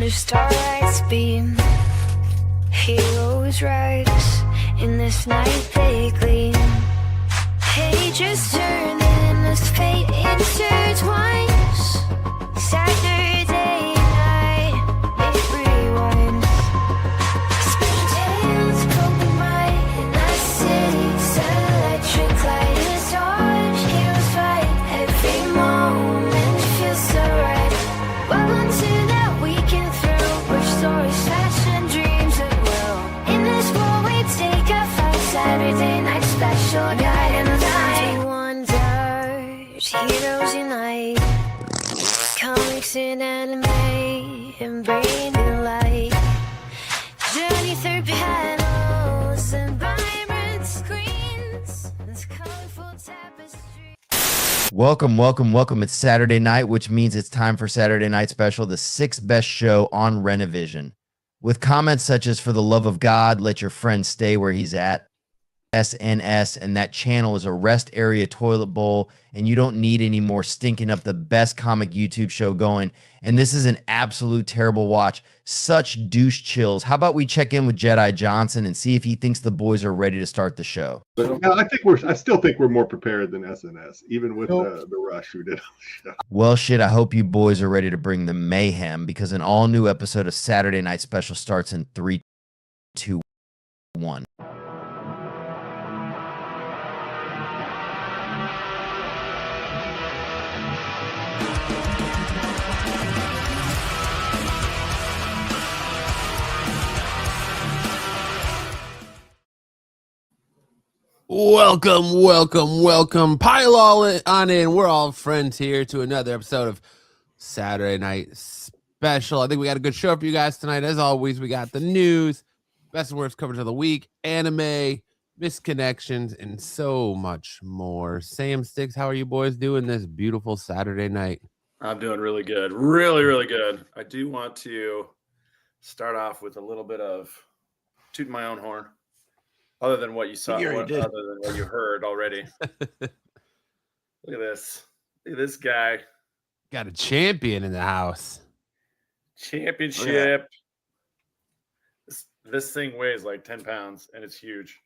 under starlight's beam. Heroes rise in this night they gleam. Pages turn and as fate intertwines. Saturday night, it rewinds. Spin tales poke the mind in the city's electric light. It's dodge, heroes fight, every moment feels so right. Welcome to that weekend thrill, where stories flash and dreams at will. In this world we take a fight, Saturday night special guide in the night. Wonders, heroes unite. Comics and anime and bring new light. Journey through panels and vibrant screens. This colorful tapestry. Welcome. It's Saturday night, which means it's time for Saturday Night Special, the sixth best show on Renovision. With comments such as, "For the love of God, let your friend stay where he's at," SNS, and "that channel is a rest area toilet bowl, and you don't need any more stinking up the best comic YouTube show going. And this is an absolute terrible watch. Such douche chills." How about we check in with Jedi Johnson and see if he thinks the boys are ready to start the show? But yeah, I still think we're more prepared than SNS, even with the rush we did on the show. Well, shit, I hope you boys are ready to bring the mayhem, because an all-new episode of Saturday Night Special starts in 3, 2, 1. Welcome. Pile all on in. We're all friends here to another episode of Saturday Night Special. I think we got a good show for you guys tonight. As always, we got the news, best and worst coverage of the week, anime, misconnections, and so much more. Sam Sticks, how are you boys doing this beautiful Saturday night? I'm doing really good. Really good. I do want to start off with a little bit of tooting my own horn. Other than what you saw, other than what you heard already. Look at this. Look at this guy. Got a champion in the house. Championship. This thing weighs like 10 pounds, and it's huge.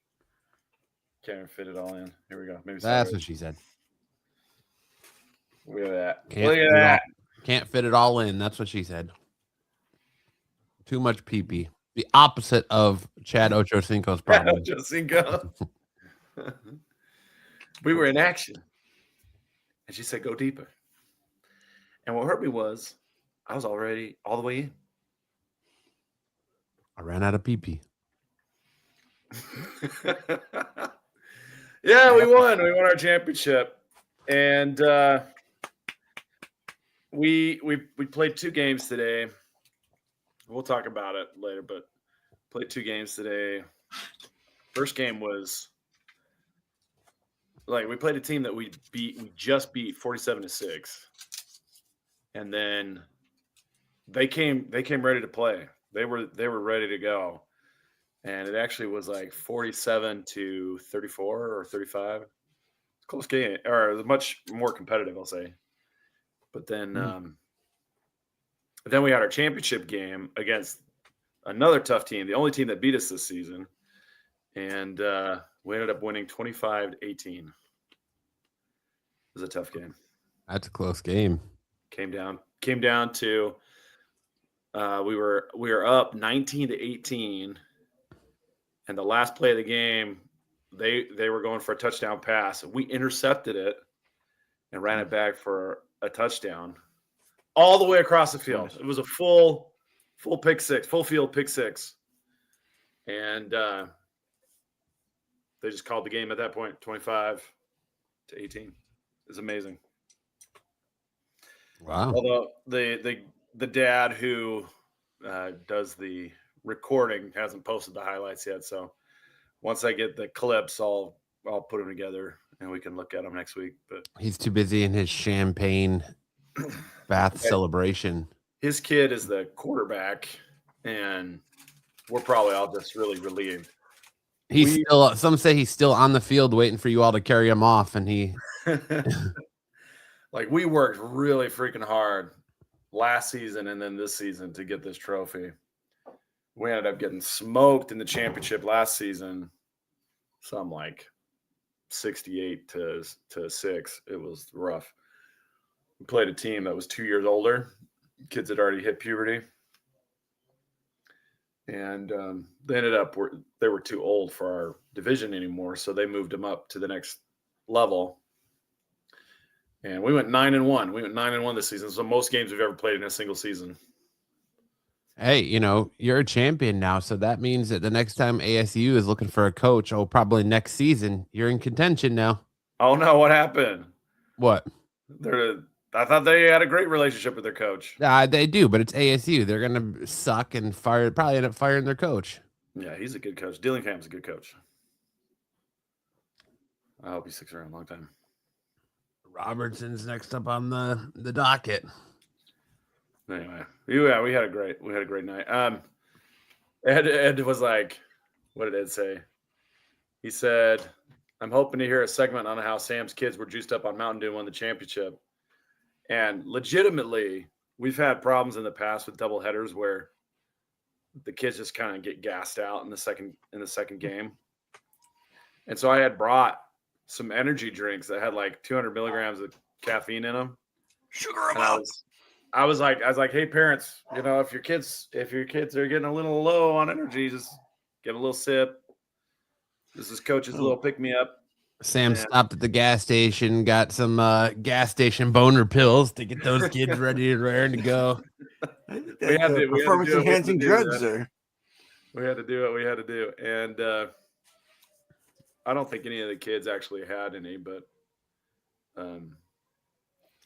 Can't even fit it all in. Here we go. Maybe that's what she said. Look at that. Look at that. Can't fit it all in. That's what she said. Too much pee-pee. The opposite of Chad Ochocinco's problem. Ochocinco. We were in action. And she said, go deeper. And what hurt me was I was already all the way in. I ran out of pee-pee. Yeah, we won. We won our championship. And we played 2 games today. We'll talk about it later, but played 2 games today. First game was like we played a team that we just beat 47-6. And then they came ready to play. They were ready to go. And it actually was like 47-34 or 35. Close game, or much more competitive, I'll say. But then then we had our championship game against another tough team, the only team that beat us this season. And we ended up winning 25-18. It was a tough game. That's a close game. Came down to we were up 19-18. And the last play of the game, they were going for a touchdown pass. We intercepted it and ran it back for a touchdown. All the way across the field. It was a full pick six, full field pick six. And they just called the game at that point, 25-18. It's amazing. Wow. Although the dad who does the recording hasn't posted the highlights yet. So once I get the clips, I'll put them together and we can look at them next week. But he's too busy in his champagne bath celebration. His kid is the quarterback, and we're probably all just really relieved. Some say he's still on the field waiting for you all to carry him off, and he like we worked really freaking hard last season and then this season to get this trophy. We ended up getting smoked in the championship last season. Some like 68 to 6. It was rough. We played a team that was 2 years older. Kids had already hit puberty. And they ended up, they were too old for our division anymore. So they moved them up to the next level. And we went 9-1. We went 9-1 this season. So most games we've ever played in a single season. Hey, you're a champion now, so that means that the next time ASU is looking for a coach, probably next season, you're in contention now. Oh no, what happened? What? I thought they had a great relationship with their coach. They do, but it's ASU. They're gonna suck and probably end up firing their coach. Yeah, he's a good coach. Dillingham's a good coach. I hope he sticks around a long time. Robertson's next up on the docket. Anyway, yeah, we had a great night. Ed was like, what did Ed say? He said, "I'm hoping to hear a segment on how Sam's kids were juiced up on Mountain Dew and won the championship." And legitimately, we've had problems in the past with double headers where the kids just kind of get gassed out in the second game. And so I had brought some energy drinks that had like 200 milligrams of caffeine in them. Sugar them up. I was like, hey parents, if your kids are getting a little low on energy, just get a little sip. This is coach's little pick me up. Sam stopped at the gas station, got some gas station boner pills to get those kids ready and raring to go. We had to Performance enhancing drugs there. We had to do what we had to do. And I don't think any of the kids actually had any, but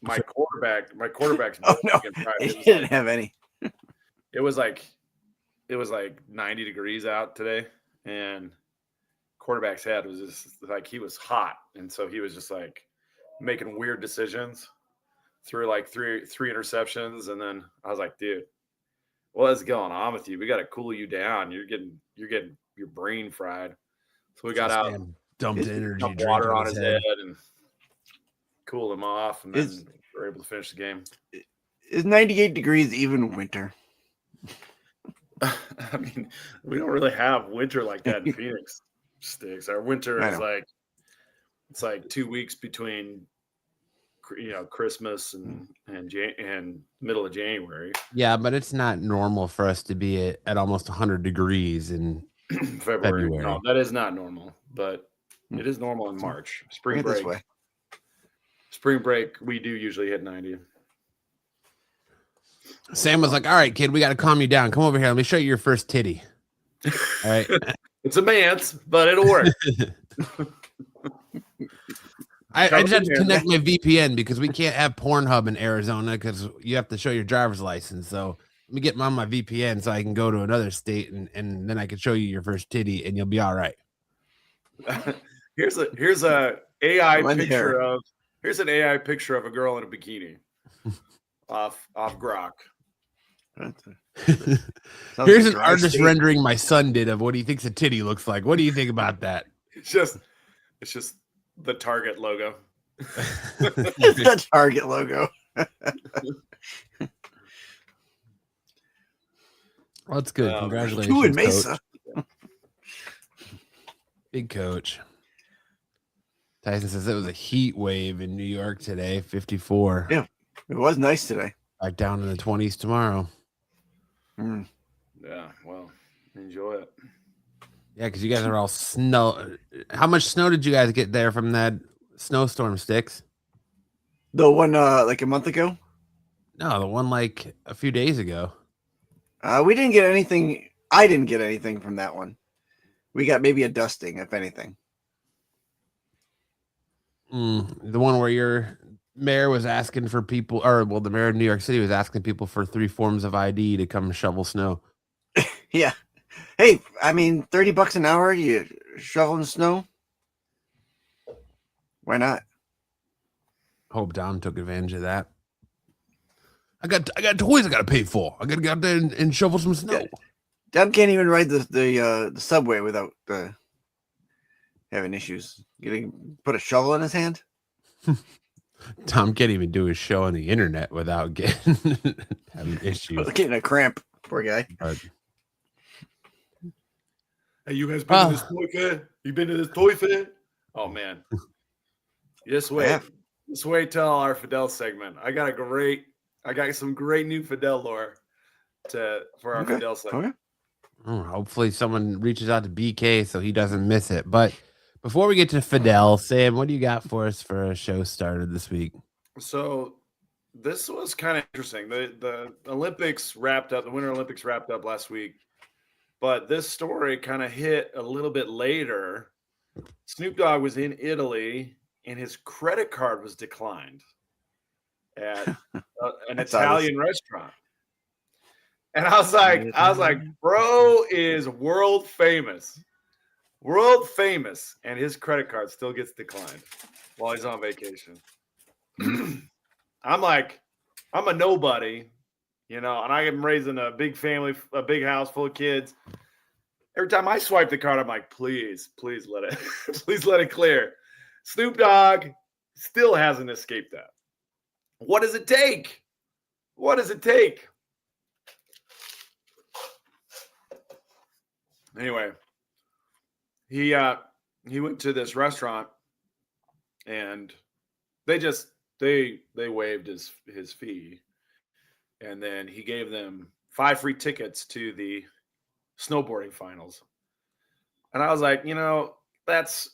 my quarterback's Oh no, he didn't have any. It was like 90 degrees out today, and quarterback's head was just like he was hot, and so he was just like making weird decisions through like three interceptions, and then I was like, dude, what is going on with you? We got to cool you down. You're getting your brain fried. So we got out, dumped energy dumped drink water on his head head and cooled him off, and then we were able to finish the game. Is 98 degrees even winter? I mean, we don't really have winter like that in Phoenix. Sticks. Our winter is like it's like 2 weeks between Christmas and middle of January. Yeah, but it's not normal for us to be at almost 100 degrees in February. No, that is not normal, but it is normal in March. Spring break, we do usually hit 90. Sam was like, "All right, kid, we got to calm you down. Come over here. Let me show you your first titty." All right. It's a man's, but it'll work. I just have to connect my VPN because we can't have Pornhub in Arizona because you have to show your driver's license. So let me get on my VPN so I can go to another state and then I can show you your first titty and you'll be all right. Here's a AI picture of a girl in a bikini off Grok. Here's an artist rendering my son did of what he thinks a titty looks like. What do you think about that? It's just the Target logo. It's the Target logo. Well, that's good. Congratulations. 2 in Mesa. Coach. Big coach. Tyson says it was a heat wave in New York today, 54. Yeah, it was nice today. Back down in the 20s tomorrow. Yeah, well, enjoy it. Yeah, because you guys are all snow. How much snow did you guys get there from that snowstorm, Sticks? The one like a month ago? No, the one like a few days ago. We didn't get anything. I didn't get anything from that one. We got maybe a dusting, if anything. The one where your mayor was asking for people, the mayor of New York City was asking people for 3 forms of ID to come shovel snow. Yeah. Hey, I mean, $30 an hour, you shoveling snow? Why not? Hope Dom took advantage of that. I got toys I gotta pay for. I gotta get out there and shovel some snow. Dom can't even ride the subway without having issues. Put a shovel in his hand. Tom can't even do his show on the internet without getting having issues. Getting a cramp. Poor guy. But Hey, you guys been to this toy fair? You been to this toy fair? Oh man. Just wait. Yeah. Just wait till our Fidel segment. I got some great new Fidel lore for our Fidel segment. Okay. hopefully someone reaches out to BK so he doesn't miss it. But before we get to Fidel, Sam, what do you got for us for a show started this week? So this was kind of interesting. The Olympics wrapped up, the Winter Olympics wrapped up last week. But this story kind of hit a little bit later. Snoop Dogg was in Italy and his credit card was declined at an Italian restaurant. And I was like, bro is world famous, and his credit card still gets declined while he's on vacation. I'm like, I'm a nobody, and I am raising a big family, a big house full of kids. Every time I swipe the card, I'm like, please let it, please let it clear. Snoop Dogg still hasn't escaped that. What does it take? What does it take? Anyway, he went to this restaurant and they waived his fee, and then he gave them 5 free tickets to the snowboarding finals. And I was like, that's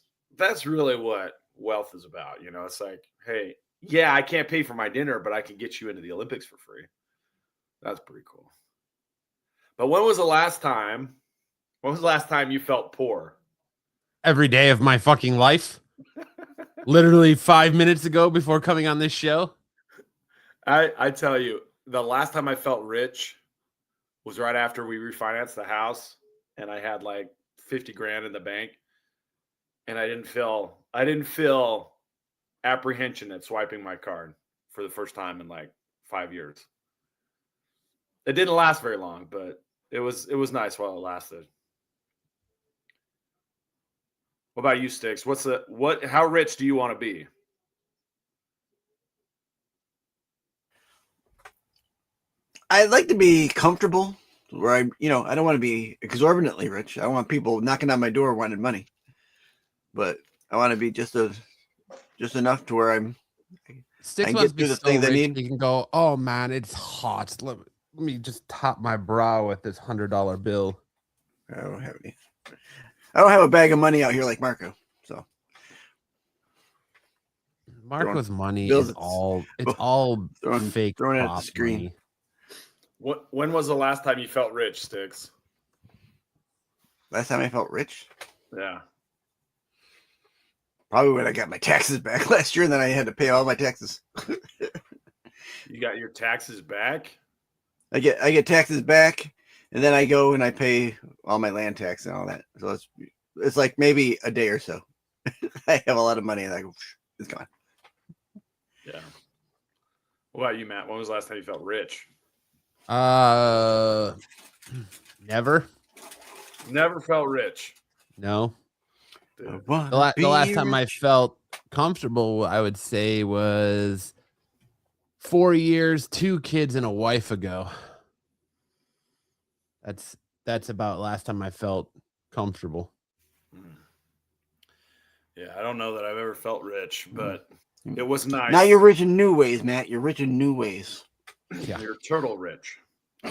really what wealth is about. It's like, hey, yeah, I can't pay for my dinner, but I can get you into the Olympics for free. That's pretty cool. But when was the last time you felt poor? Every day of my fucking life. Literally 5 minutes ago before coming on this show. I tell you, the last time I felt rich was right after we refinanced the house and I had like 50 grand in the bank, and I didn't feel apprehension at swiping my card for the first time in like 5 years. It didn't last very long, but it was nice while it lasted. What about you, Sticks? How rich do you want to be? I'd like to be comfortable where I don't want to be exorbitantly rich. I don't want people knocking on my door wanting money, but I want to be just enough to where Sticks I must get be through the so things I rich need. he can go, oh man, it's hot. Let me just top my brow with this $100 bill. I don't have any. I don't have a bag of money out here like Marco. So Marco's money bills, is all fake. throwing it at the prop screen. money. When was the last time you felt rich, Sticks? Last time I felt rich? Yeah. Probably when I got my taxes back last year, and then I had to pay all my taxes. You got your taxes back? I get taxes back, and then I go and I pay all my land tax and all that. So it's like maybe a day or so. I have a lot of money, and I go, it's gone. Yeah. What about you, Matt? When was the last time you felt rich? Never. Never felt rich. No. Dude. The last time I felt comfortable, I would say, was 4 years, 2 kids, and a wife ago. That's about last time I felt comfortable. Yeah, I don't know that I've ever felt rich, but it was nice. Now you're rich in new ways, Matt. You're rich in new ways. Yeah. You're turtle rich.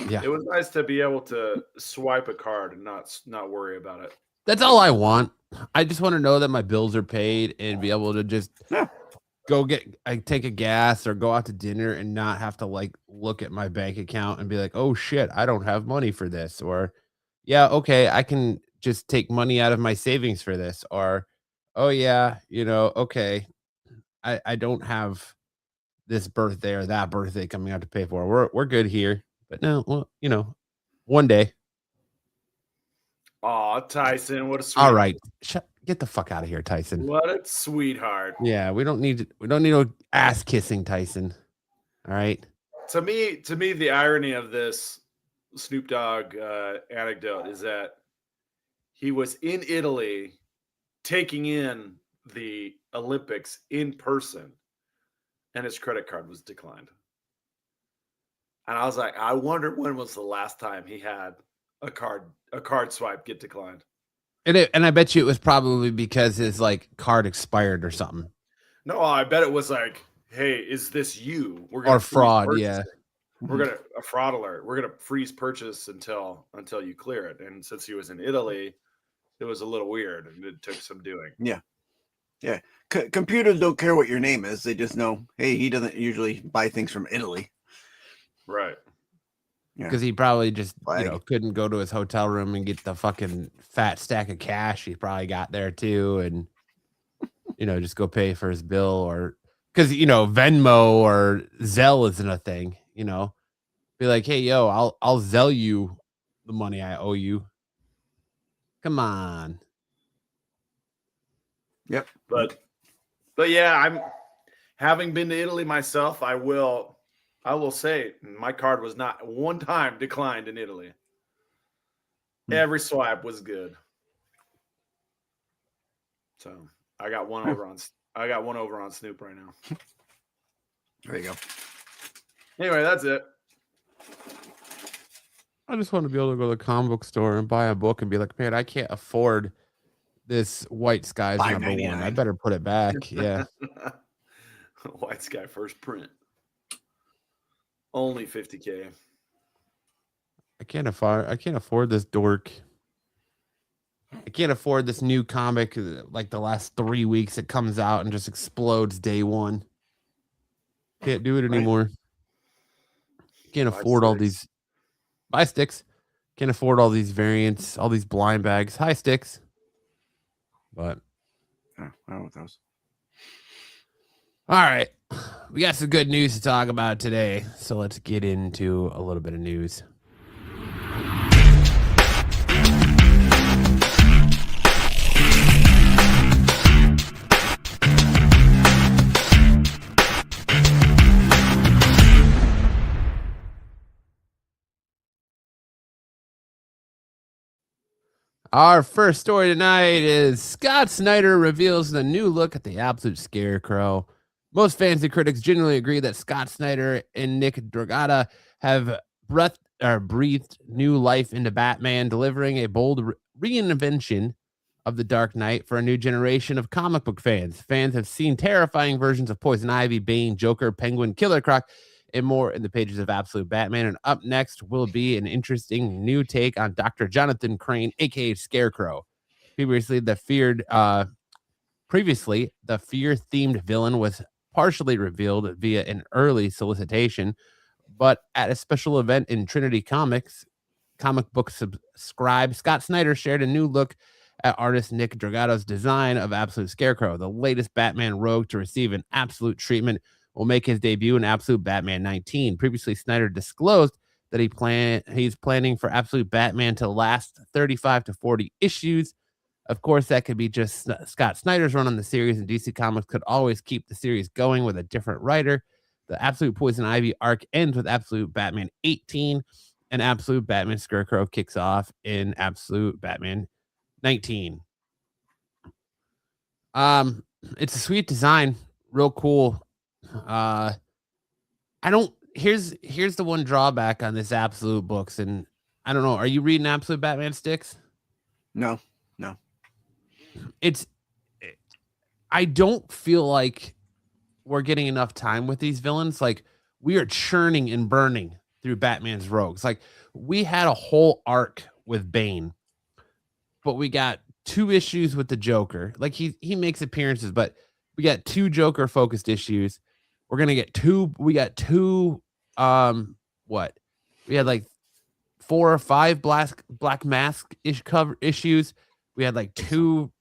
Yeah. It was nice to be able to swipe a card and not worry about it. That's all I want. I just want to know that my bills are paid and be able to just take a gas or go out to dinner and not have to like look at my bank account and be like, oh shit, I don't have money for this. Or yeah, okay, I can just take money out of my savings for this. Or, oh yeah, okay, I don't have this birthday or that birthday coming out to pay for. We're good here. But no, well, one day. Aw, Tyson, what a sweet. All right, get the fuck out of here, Tyson. What a sweetheart. Yeah, we don't need no ass kissing, Tyson. All right. To me, the irony of this Snoop Dogg anecdote is that he was in Italy taking in the Olympics in person, and his credit card was declined. And I was like, I wonder when was the last time he had a card swipe get declined. And I bet you it was probably because his like card expired or something. No, I bet it was like, hey, is this you? We're Or freeze fraud, purchasing. yeah. We're gonna a fraud alert. We're gonna freeze purchase until you clear it. And since he was in Italy, it was a little weird and it took some doing. Yeah. Computers don't care what your name is. They just know, hey, he doesn't usually buy things from Italy. Right. Because he probably just Flag. couldn't go to his hotel room and get the fucking fat stack of cash he probably got there too, and just go pay for his bill, or because Venmo or Zelle isn't a thing. Be like, hey, yo, I'll Zelle you the money I owe you. Come on. Yep. But yeah, I'm having been to Italy myself. I will say my card was not one time declined in Italy. Every swipe was good. So I got one over on Snoop right now. There you go. Anyway, that's it. I just want to be able to go to the comic book store and buy a book and be like, man, I can't afford this White Skies number one. I $5.99. better put it back. Yeah. White Sky first print. Only $50K. I can't afford this dork. I can't afford this new comic like the last 3 weeks it comes out and just explodes day one. Can't do it anymore. Can't afford all these buy sticks. Can't afford all these variants, all these blind bags. Hi, sticks. But I don't know what those. all right. We got some good news to talk about today. So let's get into a little bit of news. Our first story tonight is Scott Snyder reveals the new look at the Absolute Scarecrow. Most fans and critics generally agree that Scott Snyder and Nick Dragotta have breathed new life into Batman, delivering a bold reinvention of the Dark Knight for a new generation of comic book fans. Fans have seen terrifying versions of Poison Ivy, Bane, Joker, Penguin, Killer Croc, and more in the pages of Absolute Batman. And up next will be an interesting new take on Dr. Jonathan Crane, aka Scarecrow. Previously, the fear-themed villain was partially revealed via an early solicitation, but at a special event in Trinity Comics, comic book subscribe, Scott Snyder shared a new look at artist Nick Dragotta's design of Absolute Scarecrow. The latest Batman rogue to receive an absolute treatment will make his debut in Absolute Batman 19. Previously, Snyder disclosed that he's planning for Absolute Batman to last 35 to 40 issues. Of course, that could be just Scott Snyder's run on the series, and DC Comics could always keep the series going with a different writer. The Absolute Poison Ivy arc ends with Absolute Batman 18, and Absolute Batman Scarecrow kicks off in Absolute Batman 19. It's a sweet design, real cool. Here's the one drawback on this Absolute books, and I don't know, are you reading Absolute Batman Sticks? No. I don't feel like we're getting enough time with these villains. Like, we are churning and burning through Batman's rogues. Like, we had a whole arc with Bane, but we got 2 issues with the Joker. Like, he makes appearances, but we got 2 Joker focused issues. We're gonna get 2. We got 2. We had like 4 or 5 Black Mask issues. We had like 2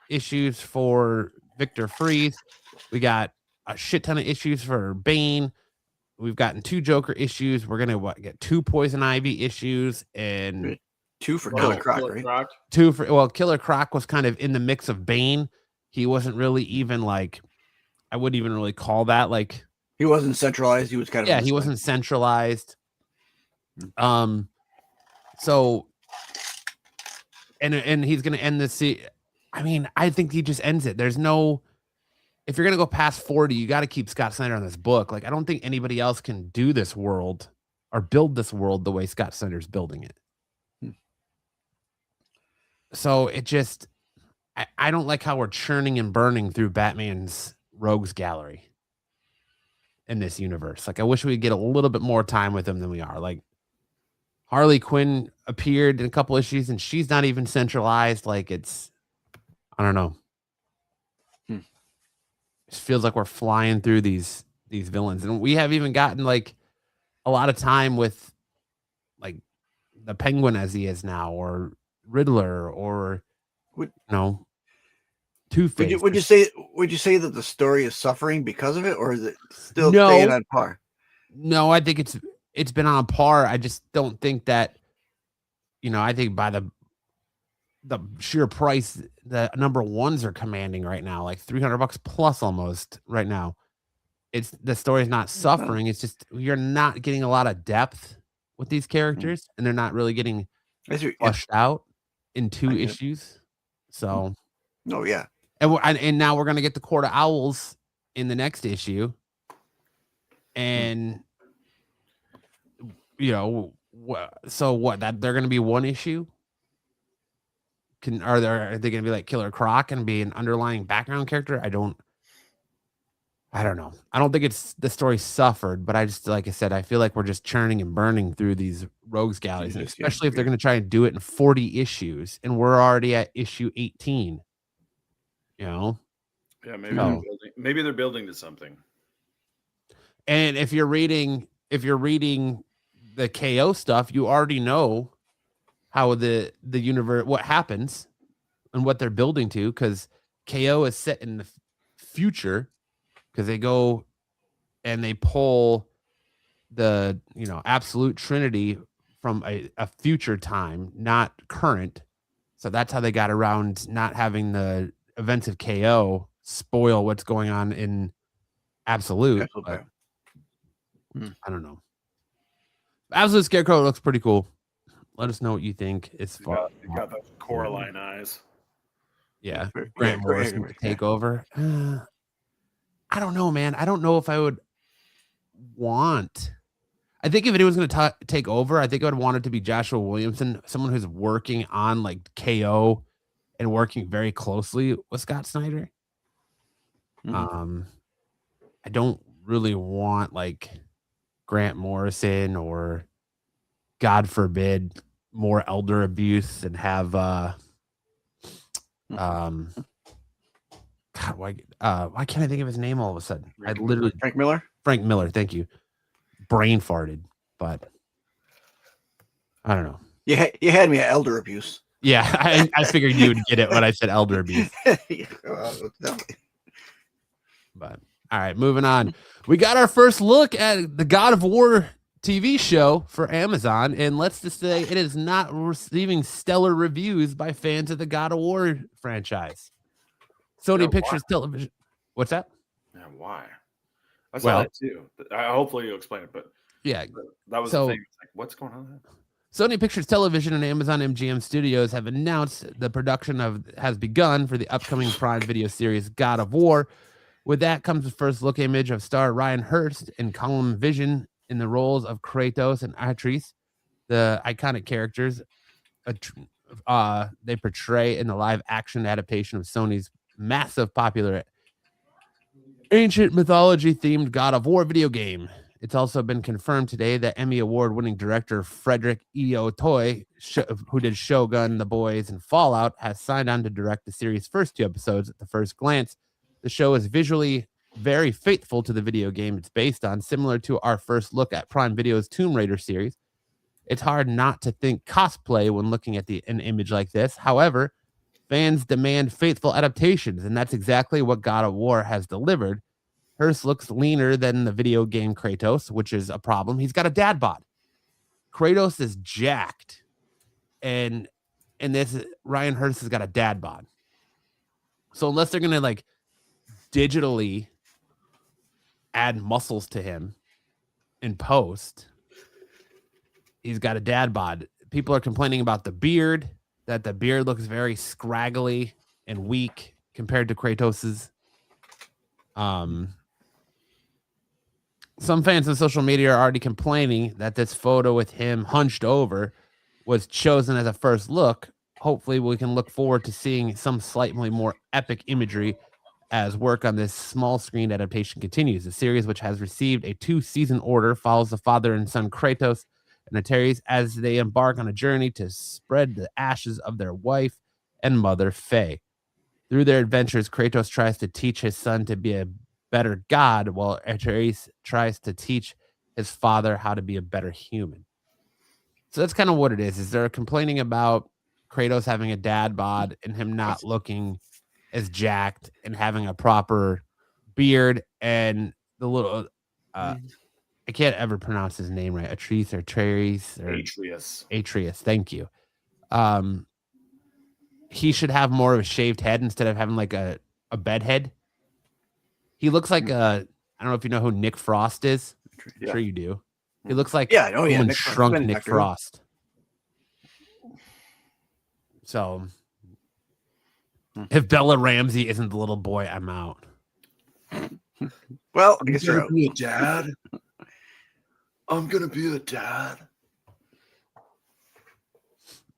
issues for Victor Freeze. We got a shit ton of issues for Bane. We've gotten 2 Joker issues. We're gonna get 2 Poison Ivy issues and 2 for Killer Croc, right? 2 for Killer Croc was kind of in the mix of Bane. He wasn't really even like, I wouldn't even really call that like, he wasn't centralized. He was kind of he wasn't centralized. So and he's gonna end the series. I mean, I think he just ends it. There's no if you're gonna go past 40, you got to keep Scott Snyder on this book. Like, I don't think anybody else can do this world or build this world the way Scott Snyder's building it. So it just, I don't like how we're churning and burning through Batman's rogues gallery in this universe. Like, I wish we'd get a little bit more time with him than we are. Like, Harley Quinn appeared in a couple issues and she's not even centralized. Like, it's, I don't know. It feels like we're flying through these villains, and we have even gotten like a lot of time with like the Penguin as he is now, or Riddler, or Two-Face. Would you say that the story is suffering because of it, or is it still No. staying on par? No, I think it's been on par. I just don't think that, I think by the sheer price the number ones are commanding right now, like $300 plus almost right now. It's the story's not suffering. It's just you're not getting a lot of depth with these characters, and they're not really getting flushed out in 2 issues. So, oh yeah, and now we're gonna get the Court of Owls in the next issue, and so what? That they're gonna be 1 issue. Are they gonna be like Killer Croc and be an underlying background character? I don't know. I don't think the story suffered, but I just, like I said, I feel like we're just churning and burning through these rogues galleries, and especially if they're going to try and do it in 40 issues, and we're already at issue 18. Yeah, maybe they're building to something. And if you're reading the KO stuff, you already know how the universe, what happens, and what they're building to, because KO is set in the future. Because they go and they pull the absolute trinity from a future time, not current. So that's how they got around not having the events of KO spoil what's going on in absolute. But, I don't know. Absolute Scarecrow looks pretty cool. Let us know what you think. It's far. Got those Coraline eyes. Yeah, Grant Morrison to take over. I don't know, man. I don't know if I would want. I think if anyone was going to take over, I think I would want it to be Joshua Williamson, someone who's working on like KO and working very closely with Scott Snyder. I don't really want like Grant Morrison or, God forbid, more elder abuse and have God, why can't I think of his name all of a sudden? I literally Frank Miller. Frank Miller, thank you. Brain farted, but I don't know. You had me at elder abuse. Yeah, I figured you would get it when I said elder abuse. But all right, moving on. We got our first look at the God of War TV show for Amazon, and let's just say it is not receiving stellar reviews by fans of the God of War franchise. Sony Pictures Television. What's that? Yeah, why? I saw that too. Hopefully you'll explain it, but yeah, that was the thing. It's like, what's going on there? Sony Pictures Television and Amazon MGM Studios have announced the production has begun for the upcoming Prime Video series God of War. With that comes the first look image of star Ryan Hurst and Callum Vinson in the roles of Kratos and Atreus, the iconic characters they portray in the live action adaptation of Sony's massive popular ancient mythology themed God of War video game. It's also been confirmed today that Emmy Award winning director Frederick Toy, who did Shogun, The Boys, and Fallout, has signed on to direct the series' first 2 episodes. At the first glance, the show is visually very faithful to the video game it's based on, similar to our first look at Prime Video's Tomb Raider series. It's hard not to think cosplay when looking at an image like this. However, fans demand faithful adaptations, and that's exactly what God of War has delivered. Hurst looks leaner than the video game Kratos, which is a problem. He's got a dad bod. Kratos is jacked, and this Ryan Hurst has got a dad bod. So unless they're gonna like digitally add muscles to him in post, he's got a dad bod. People are complaining about the beard, that the beard looks very scraggly and weak compared to Kratos's. Some fans on social media are already complaining that this photo with him hunched over was chosen as a first look. Hopefully, we can look forward to seeing some slightly more epic imagery as work on this small screen adaptation continues. The series, which has received a 2-season order, follows the father and son Kratos and Atreus as they embark on a journey to spread the ashes of their wife and mother, Faye. Through their adventures, Kratos tries to teach his son to be a better god, while Atreus tries to teach his father how to be a better human. So that's kind of what it is. Is they're complaining about Kratos having a dad bod and him not looking as jacked and having a proper beard and the little I can't ever pronounce his name right. Atreus or Atreus. Atreus. Thank you. He should have more of a shaved head instead of having like a bed head. He looks like I don't know if you know who Nick Frost is. I'm sure you do. He looks like someone shrunk Nick Frost. So if Bella Ramsey isn't the little boy, I'm out. Well, I guess I'm gonna be a dad. I'm gonna be a dad.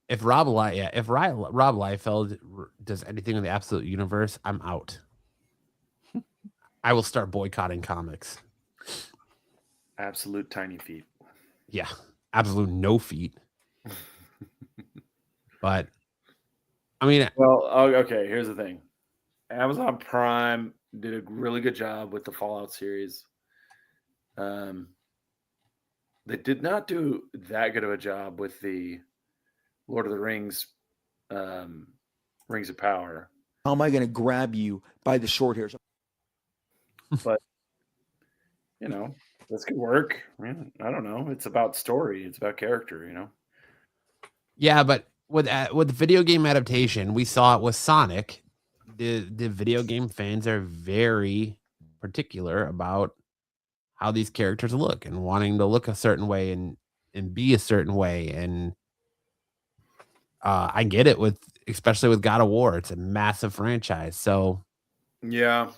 If Rob Liefeld does anything in the absolute universe, I'm out. I will start boycotting comics. Absolute tiny feet. Yeah, absolute no feet. But I mean, well, okay. Here's the thing: Amazon Prime did a really good job with the Fallout series. They did not do that good of a job with the Lord of the Rings, Rings of Power. How am I going to grab you by the short hairs? But you know, this could work. I don't know. It's about story. It's about character. You know. Yeah, but with the video game adaptation, we saw it with Sonic. The video game fans are very particular about how these characters look and wanting to look a certain way and be a certain way. And I get it especially with God of War. It's a massive franchise. So yeah,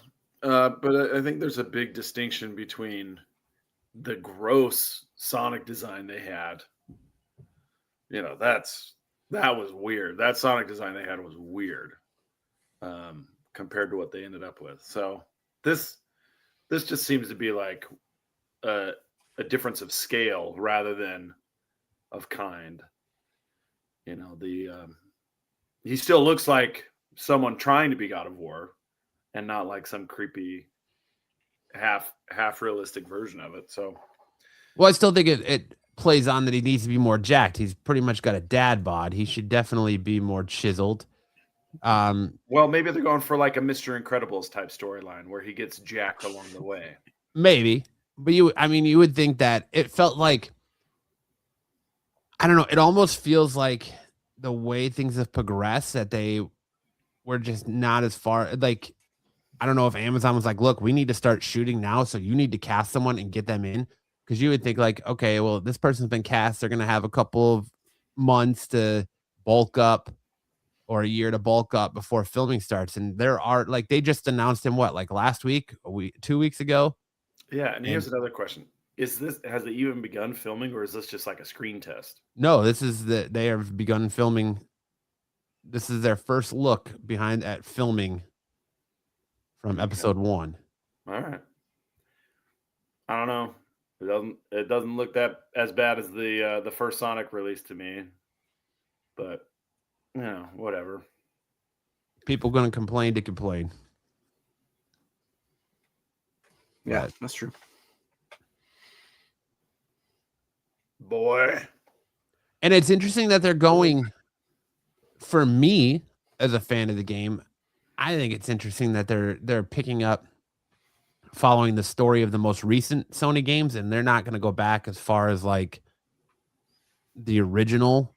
but I think there's a big distinction between the gross Sonic design they had. You know, that was weird. That Sonic design they had was weird compared to what they ended up with. So this just seems to be like a difference of scale rather than of kind. You know, he still looks like someone trying to be God of War and not like some creepy half realistic version of it. So, well, I still think it plays on that he needs to be more jacked. He's pretty much got a dad bod. He should definitely be more chiseled. Well, maybe they're going for like a Mr. Incredibles type storyline where he gets jacked along the way. Maybe, but you would think that it felt like, I don't know. It almost feels like the way things have progressed that they were just not as far. Like, I don't know if Amazon was like, look, we need to start shooting now. So you need to cast someone and get them in. Because you would think like, okay, well, this person's been cast. They're going to have a couple of months to bulk up or a year to bulk up before filming starts. And there are like, they just announced him like last week, 2 weeks ago. Yeah. And here's another question. Has it even begun filming or is this just like a screen test? No, they have begun filming. This is their first look at filming from episode 1. All right. I don't know. It doesn't look that as bad as the first Sonic release to me, but you know, whatever. People going to complain. Yeah, that's true. Boy. And it's interesting that they're going, for me as a fan of the game, I think it's interesting that they're picking up following the story of the most recent Sony games, and they're not going to go back as far as like the original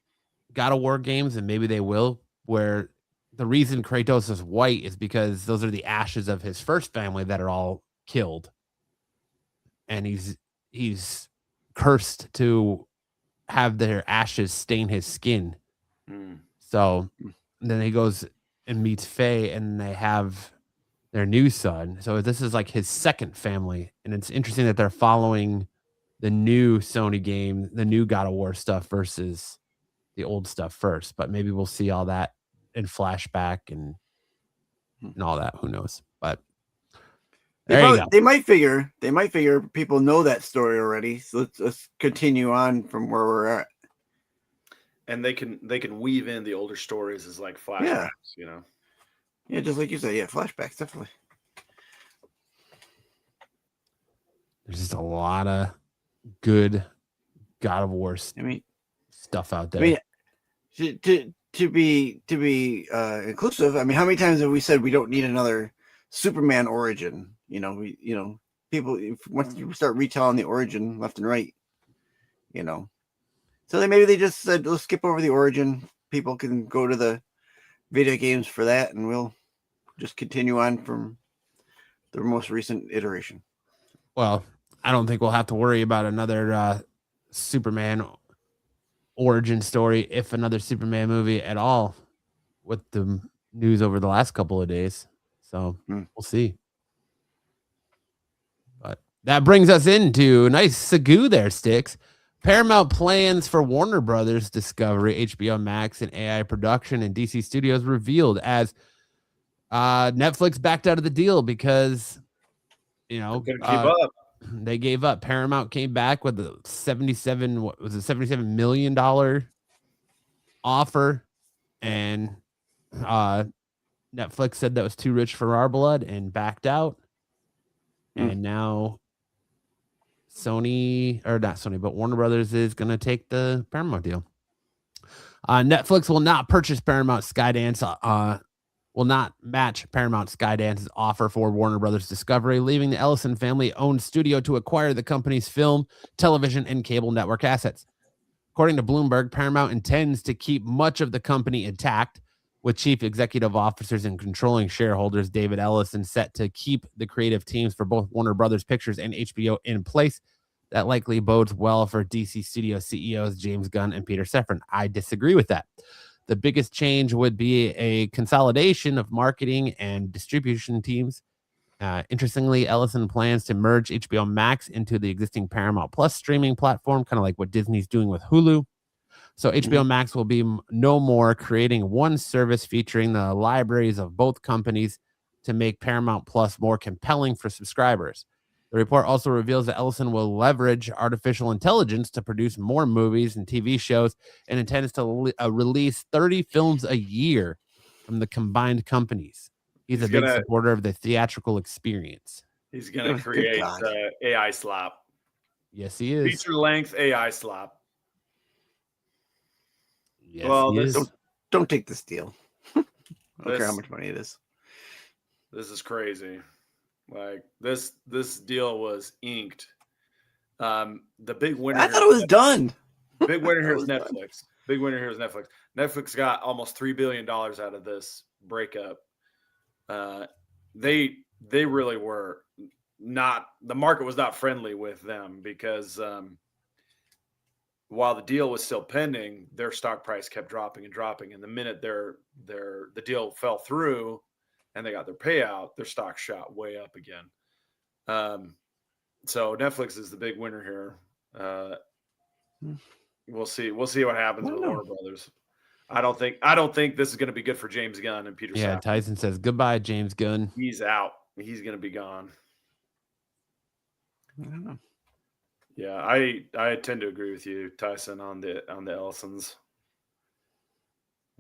God of War games, and maybe they will, where the reason Kratos is white is because those are the ashes of his first family that are all killed. And he's cursed to have their ashes stain his skin. So then he goes and meets Faye, and they have their new son. So this is like his second family, and it's interesting that they're following the new Sony game, the new God of War stuff versus the old stuff first. But maybe we'll see all that in flashback and all that. Who knows? But there you go. They might figure people know that story already. So let's continue on from where we're at. And they can weave in the older stories as like flashbacks, you know. Yeah, just like you said, flashbacks, definitely. There's just a lot of good God of War stuff out there. I mean, to be inclusive, I mean, how many times have we said we don't need another Superman origin? People, once you start retelling the origin left and right, so maybe they just said, let's skip over the origin. People can go to the video games for that, and we'll just continue on from the most recent iteration. Well, I don't think we'll have to worry about another Superman origin story, if another Superman movie at all, with the news over the last couple of days. So we'll see. But that brings us into nice Sagoo there, Sticks. Paramount plans for Warner Bros. Discovery, HBO Max, and AI production in DC Studios revealed as Netflix backed out of the deal because, keep up. They gave up. Paramount came back with a $77 million offer, and Netflix said that was too rich for our blood and backed out. And now Warner Brothers is going to take the Paramount deal. Netflix will not purchase Paramount Skydance, will not match Paramount Skydance's offer for Warner Brothers Discovery, leaving the Ellison family-owned studio to acquire the company's film, television, and cable network assets. According to Bloomberg, Paramount intends to keep much of the company intact, with chief executive officers and controlling shareholders David Ellison set to keep the creative teams for both Warner Brothers Pictures and HBO in place. That likely bodes well for DC Studio CEOs James Gunn and Peter Safran. I disagree with that. The biggest change would be a consolidation of marketing and distribution teams. Interestingly, Ellison plans to merge HBO Max into the existing Paramount Plus streaming platform, kind of like what Disney's doing with Hulu. So HBO Max will be no more creating one service featuring the libraries of both companies to make Paramount Plus more compelling for subscribers. The report also reveals that Ellison will leverage artificial intelligence to produce more movies and TV shows and intends to release 30 films a year from the combined companies. He's a big supporter of the theatrical experience. He's going to create AI slop. Yes, he is. Feature-length AI slop. Yes, well, don't take this deal. I don't care how much money it is. This is crazy. Like this deal was inked. The big winner. I thought it was done. Big winner here is Netflix. Big winner here is Netflix. Netflix got almost $3 billion out of this breakup. They really were not. The market was not friendly with them because while the deal was still pending, their stock price kept dropping and dropping. And the minute the deal fell through and they got their payout, their stock shot way up again. So Netflix is the big winner here. We'll see what happens with Warner Brothers. I don't think this is going to be good for James Gunn and Peter Safran. Tyson says goodbye, James Gunn. He's out. He's going to be gone. I don't know. Yeah, I tend to agree with you, Tyson, on the Ellisons.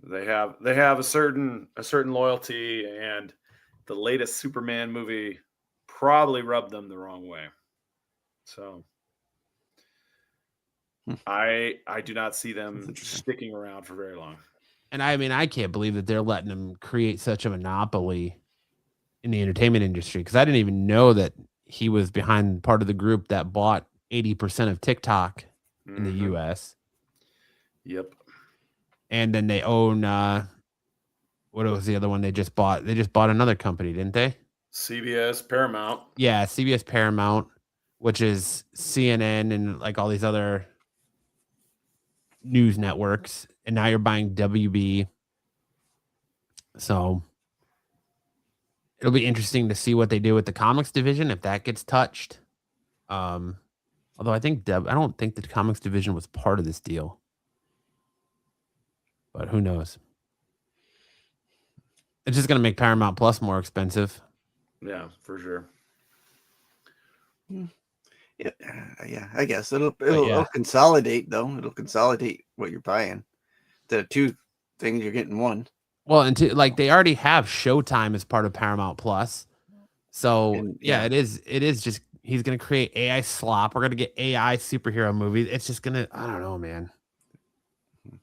They have a certain loyalty, and the latest Superman movie probably rubbed them the wrong way. So I do not see them sticking around for very long. And I mean, I can't believe that they're letting them create such a monopoly in the entertainment industry, because I didn't even know that he was behind part of the group that bought 80% of TikTok in the US. Yep. And then they own what was the other one they just bought? They just bought another company, didn't they? CBS Paramount. Yeah, CBS Paramount, which is CNN and like all these other news networks. And now you're buying WB. So It'll be interesting to see what they do with the comics division if that gets touched. Although I don't think the comics division was part of this deal, but who knows? It's just going to make Paramount Plus more expensive. Yeah, for sure. Yeah, I guess it'll consolidate though. It'll consolidate what you're buying. The two things you're getting one. Well, and like they already have Showtime as part of Paramount Plus, so it is just he's gonna create AI slop. We're gonna get AI superhero movies. It's just gonna, I don't know, man.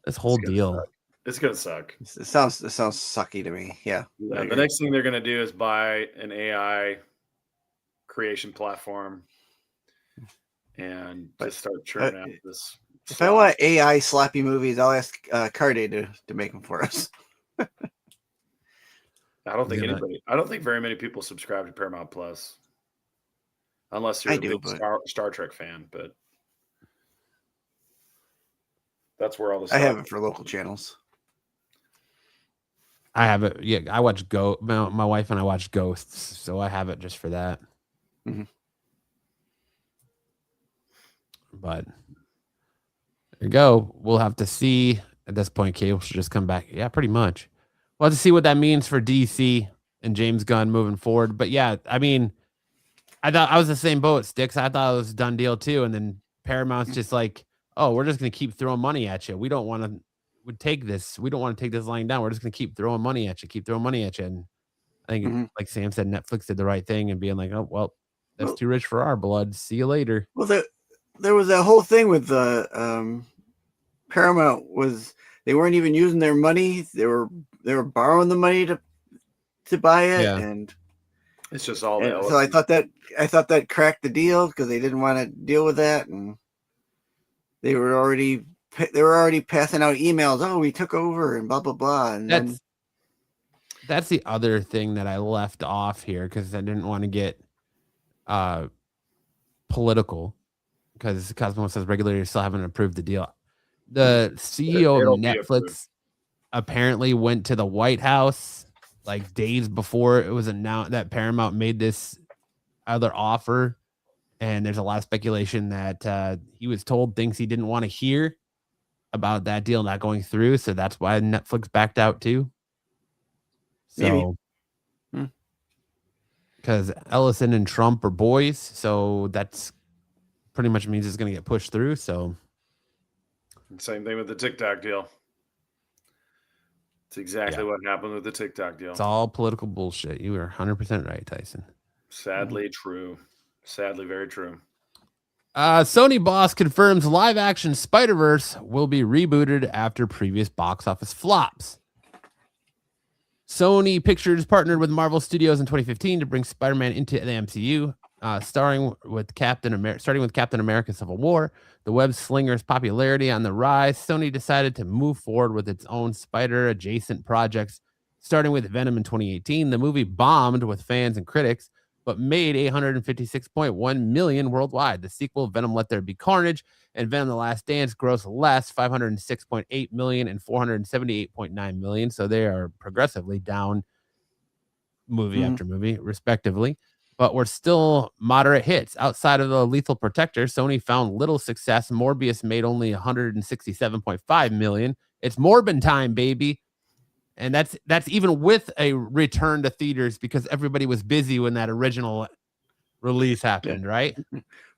This whole deal. It's gonna suck. It sounds sucky to me. Yeah. The next thing they're gonna do is buy an AI creation platform and just start churning out this. If I want AI sloppy movies, I'll ask Carde to make them for us. I don't think very many people subscribe to Paramount Plus, unless you're a big Star Trek fan. But that's where all this. I have it for local channels. I have it. Yeah, I watch my wife and I watch Ghosts, so I have it just for that. Mm-hmm. But there you go. We'll have to see at this point. Cable should just come back. Yeah, pretty much. We'll have to see what that means for DC and James Gunn moving forward. But yeah, I mean, I thought I was the same boat, Sticks. I thought it was a done deal too. And then Paramount's just like, oh, we're just going to keep throwing money at you. We don't want to take this. We don't want to take this lying down. We're just going to keep throwing money at you. And I think, like Sam said, Netflix did the right thing and being like, oh, well, that's too rich for our blood. See you later. Well, there was that whole thing with Paramount was they weren't even using their money. They were borrowing the money to buy it, and it's just all. So I thought that cracked the deal because they didn't want to deal with that, and they were already passing out emails. Oh, we took over and blah blah blah. And that's the other thing that I left off here because I didn't want to get political. Because Cosmo says regulators still haven't approved the deal. The CEO of Netflix apparently went to the White House like days before it was announced that Paramount made this other offer. And there's a lot of speculation that he was told things he didn't want to hear about that deal not going through. So that's why Netflix backed out too. So, because Ellison and Trump are boys. So that's pretty much means it's going to get pushed through. So same thing with the TikTok deal. It's exactly what happened with the TikTok deal. It's all political bullshit. You are 100% right, Tyson. Sadly true. Sadly very true. Sony boss confirms live action Spider-Verse will be rebooted after previous box office flops. Sony Pictures partnered with Marvel Studios in 2015 to bring Spider-Man into the MCU. Starting with Captain America Civil War, the web slinger's popularity on the rise, Sony decided to move forward with its own spider-adjacent projects. Starting with Venom in 2018, the movie bombed with fans and critics, but made $856.1 million worldwide. The sequel, Venom Let There Be Carnage, and Venom The Last Dance grossed less, $506.8 million and $478.9 million. So they are progressively down movie after movie, respectively. But were still moderate hits. Outside of the Lethal Protector, Sony found little success. Morbius made only $167.5 million. It's Morbin time, baby. And that's even with a return to theaters because everybody was busy when that original release happened, right?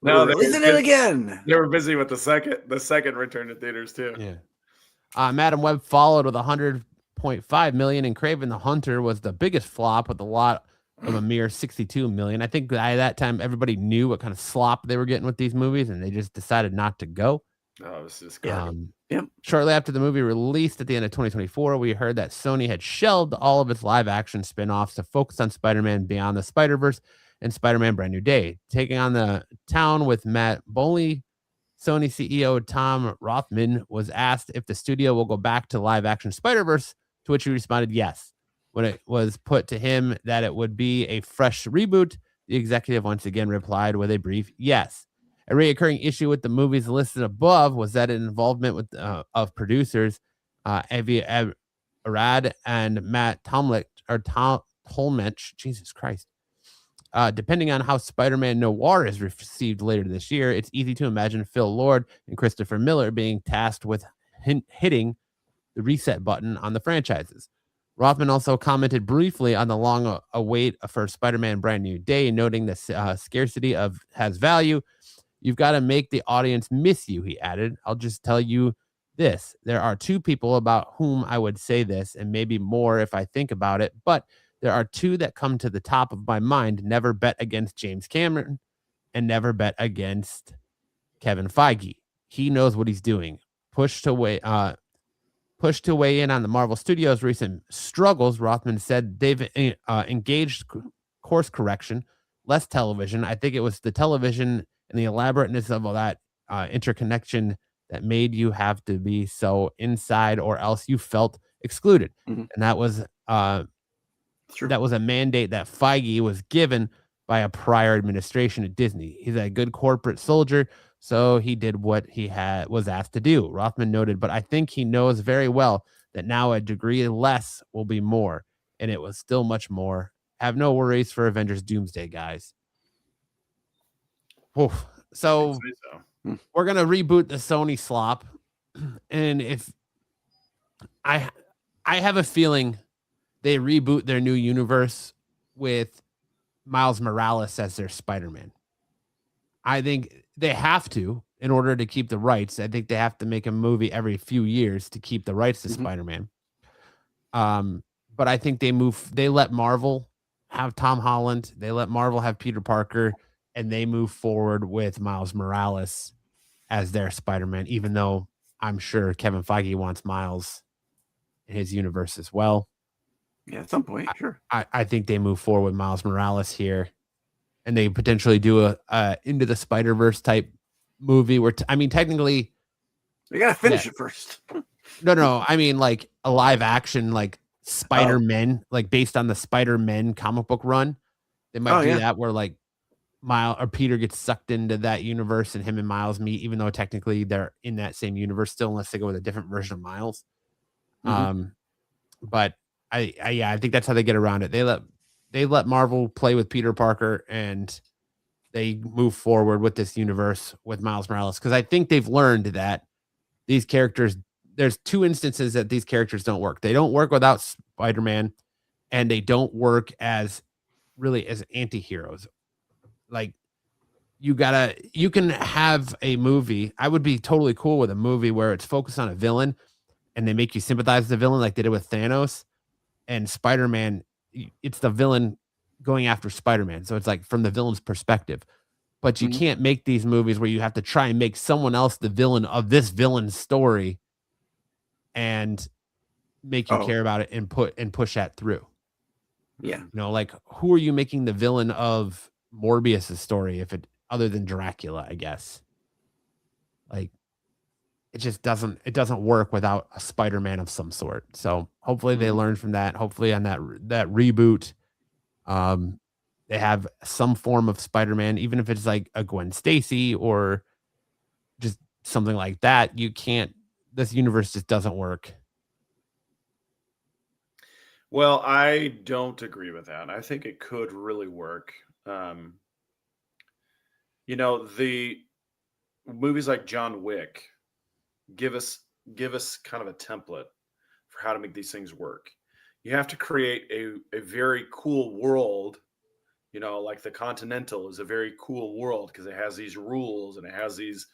No, isn't it again? They were busy with the second return to theaters too. Yeah. Madam Web followed with $100.5 million, and Kraven the Hunter was the biggest flop with a lot of a mere $62 million. I think by that time everybody knew what kind of slop they were getting with these movies, and they just decided not to go. Oh, it was just garbage. Shortly after the movie released at the end of 2024, we heard that Sony had shelved all of its live-action spin-offs to focus on Spider-Man Beyond the Spider-Verse and Spider-Man Brand New Day. Taking on the town with Matt Boley, Sony CEO Tom Rothman was asked if the studio will go back to live-action Spider-Verse, to which he responded yes. When it was put to him that it would be a fresh reboot, the executive once again replied with a brief yes. A recurring issue with the movies listed above was that involvement with of producers Avi Arad and Matt Tomlin Polmech, Jesus Christ. Depending on how Spider-Man Noir is received later this year, it's easy to imagine Phil Lord and Christopher Miller being tasked with hitting the reset button on the franchises. Rothman also commented briefly on the long await for Spider-Man Brand New Day, noting the scarcity has value. You've got to make the audience miss you, he added. I'll just tell you this. There are two people about whom I would say this, and maybe more if I think about it, but there are two that come to the top of my mind. Never bet against James Cameron and never bet against Kevin Feige. He knows what he's doing. Pushed to weigh in on the Marvel Studios' recent struggles, Rothman said they've engaged course correction, less television. I think it was the television and the elaborateness of all that interconnection that made you have to be so inside or else you felt excluded. Mm-hmm. And that was that was a mandate that Feige was given by a prior administration at Disney. He's a good corporate soldier, so he did what he was asked to do. Rothman noted, but I think he knows very well that now a degree less will be more, and it was still much more. Have no worries for Avengers Doomsday, guys. Oof. So we're gonna reboot the Sony slop, and if I have a feeling they reboot their new universe with Miles Morales as their Spider-Man. I think they have to in order to keep the rights. I think they have to make a movie every few years to keep the rights to Spider-Man. But I think they let Marvel have Tom Holland, they let Marvel have Peter Parker, and they move forward with Miles Morales as their Spider-Man, even though I'm sure Kevin Feige wants Miles in his universe as well. Yeah, at some point, sure. I think they move forward with Miles Morales here, and they potentially do a Into the Spider-Verse type movie where technically they gotta finish it first. No. I mean, like a live action, like Spider-Men, like based on the Spider-Men comic book run. They might do that where like Miles or Peter gets sucked into that universe and him and Miles meet, even though technically they're in that same universe still, unless they go with a different version of Miles. But I think that's how they get around it. They let Marvel play with Peter Parker and they move forward with this universe with Miles Morales. Because I think they've learned that these characters, there's two instances that these characters don't work. They don't work without Spider-Man, and they don't work as anti-heroes. Like you can have a movie. I would be totally cool with a movie where it's focused on a villain and they make you sympathize with the villain like they did with Thanos. And Spider-Man, it's the villain going after Spider-Man. So it's like from the villain's perspective. But you can't make these movies where you have to try and make someone else the villain of this villain's story and make you care about it and push that through. Yeah. You know, like who are you making the villain of Morbius' story other than Dracula, I guess? Like it just doesn't work without a Spider-Man of some sort. So hopefully they learn from that. Hopefully on that reboot, they have some form of Spider-Man, even if it's like a Gwen Stacy or just something like that. This universe just doesn't work. Well, I don't agree with that. I think it could really work. The movies like John Wick give us kind of a template for how to make these things work. You have to create a very cool world, like the Continental is a very cool world because it has these rules and it has these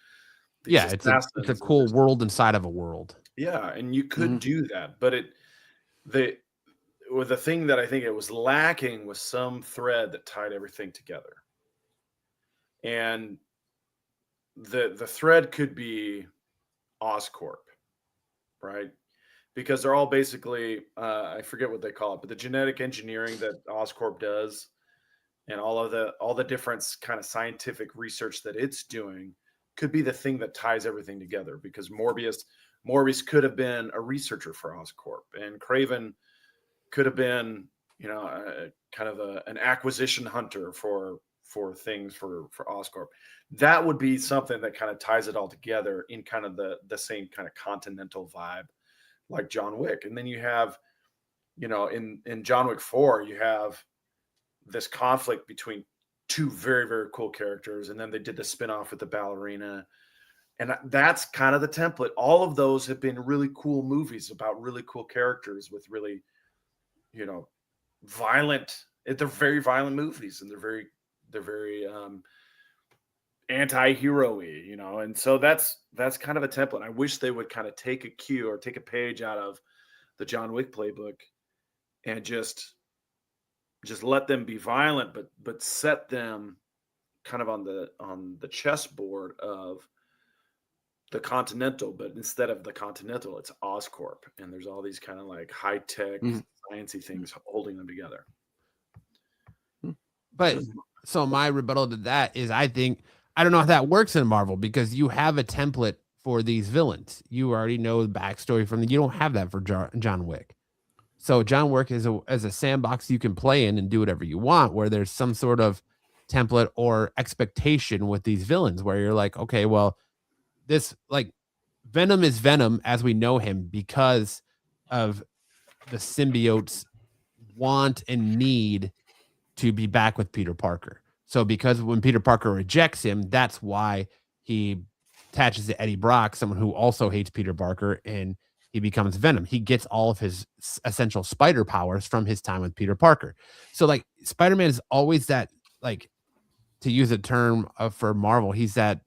it's a cool world inside of a world. Yeah, and you could do that, but the thing that I think it was lacking was some thread that tied everything together. And the thread could be Oscorp, right? Because they're all basically, I forget what they call it, but the genetic engineering that Oscorp does and all the different kind of scientific research that it's doing could be the thing that ties everything together. Because Morbius could have been a researcher for Oscorp, and Kraven could have been, kind of an acquisition hunter for things for Oscorp. That would be something that kind of ties it all together in kind of the same kind of Continental vibe, like John Wick. And then you have in John Wick 4, you have this conflict between two very, very cool characters. And then they did the spinoff with the ballerina. And that's kind of the template. All of those have been really cool movies about really cool characters with really, violent. They're very violent movies, and they're very anti-hero-y, and so that's kind of a template. I wish they would kind of take a cue or take a page out of the John Wick playbook and just let them be violent, but set them kind of on the chessboard of the Continental, but instead of the Continental, it's Oscorp, and there's all these kind of like high-tech sciencey things holding them together. But so my rebuttal to that is I don't know if that works in Marvel, because you have a template for these villains. You already know the backstory you don't have that for John Wick. So John Wick is a sandbox you can play in and do whatever you want, where there's some sort of template or expectation with these villains where you're like, okay, well, this, like, Venom is Venom as we know him because of the symbiote's want and need to be back with Peter Parker. So because when Peter Parker rejects him, that's why he attaches to Eddie Brock, someone who also hates Peter Parker, and he becomes Venom. He gets all of his essential spider powers from his time with Peter Parker. So, like, Spider-Man is always that, like, to use a term for Marvel, he's that,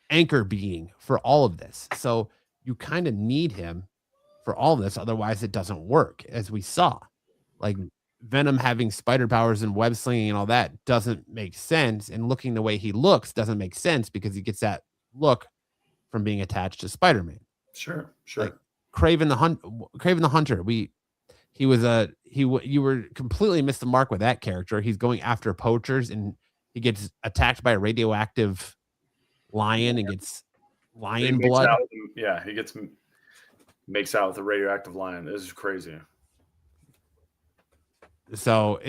anchor being for all of this. So you kind of need him for all of this. Otherwise it doesn't work, as we saw. Like, Venom having spider powers and web slinging and all that doesn't make sense. And looking the way he looks doesn't make sense because he gets that look from being attached to Spider-Man. Sure. Like Kraven the Hunter. You were completely missed the mark with that character. He's going after poachers and he gets attacked by a radioactive lion and gets lion blood. He makes out with the radioactive lion. This is crazy. So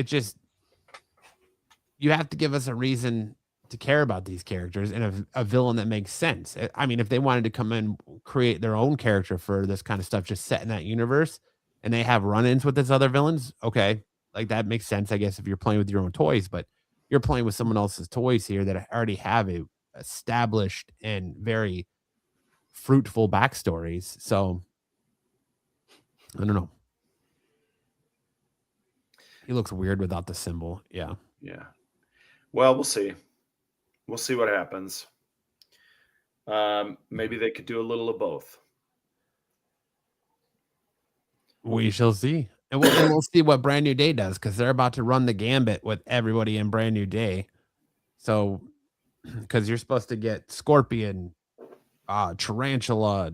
you have to give us a reason to care about these characters and a villain that makes sense. I mean, if they wanted to come in, create their own character for this kind of stuff, just set in that universe, and they have run-ins with these other villains, okay, like, that makes sense, I guess, if you're playing with your own toys. But you're playing with someone else's toys here that already have a established and very fruitful backstories. So I don't know. He looks weird without the symbol. Yeah. Well, we'll see what happens. Maybe they could do a little of both. We shall see. And we'll see what Brand New Day does, because they're about to run the gambit with everybody in Brand New Day. So, because you're supposed to get Scorpion, Tarantula,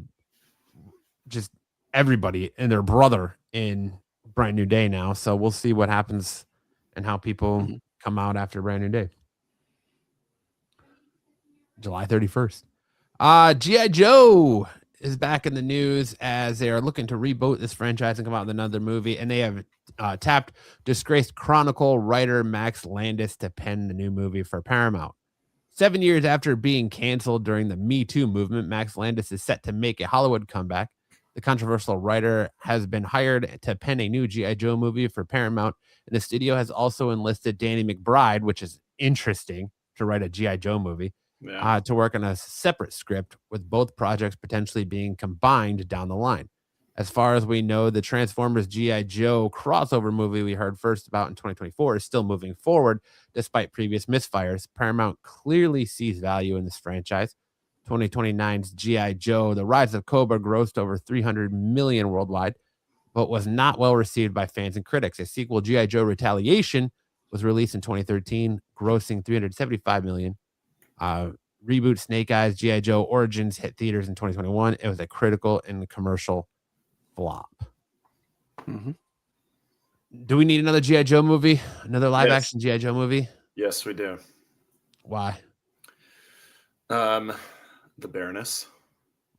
just everybody and their brother in Brand New Day now. So we'll see what happens and how people come out after Brand New Day. July 31st. G.I. Joe is back in the news as they are looking to reboot this franchise and come out with another movie. And they have tapped disgraced Chronicle writer Max Landis to pen the new movie for Paramount. 7 years after being canceled during the Me Too movement, Max Landis is set to make a Hollywood comeback. The controversial writer has been hired to pen a new G.I. Joe movie for Paramount, and the studio has also enlisted Danny McBride, which is interesting, to write a G.I. Joe movie, to work on a separate script, with both projects potentially being combined down the line. As far as we know, the Transformers G.I. Joe crossover movie we heard first about in 2024 is still moving forward, despite previous misfires. Paramount clearly sees value in this franchise. 2029's G.I. Joe, The Rise of Cobra, grossed over $300 million worldwide, but was not well received by fans and critics. A sequel, G.I. Joe Retaliation, was released in 2013, grossing $375 million. Reboot Snake Eyes, G.I. Joe Origins hit theaters in 2021. It was a critical and commercial flop. Do we need another G.I. Joe movie? Another live-action G.I. Joe movie? Yes, we do. Why? The Baroness.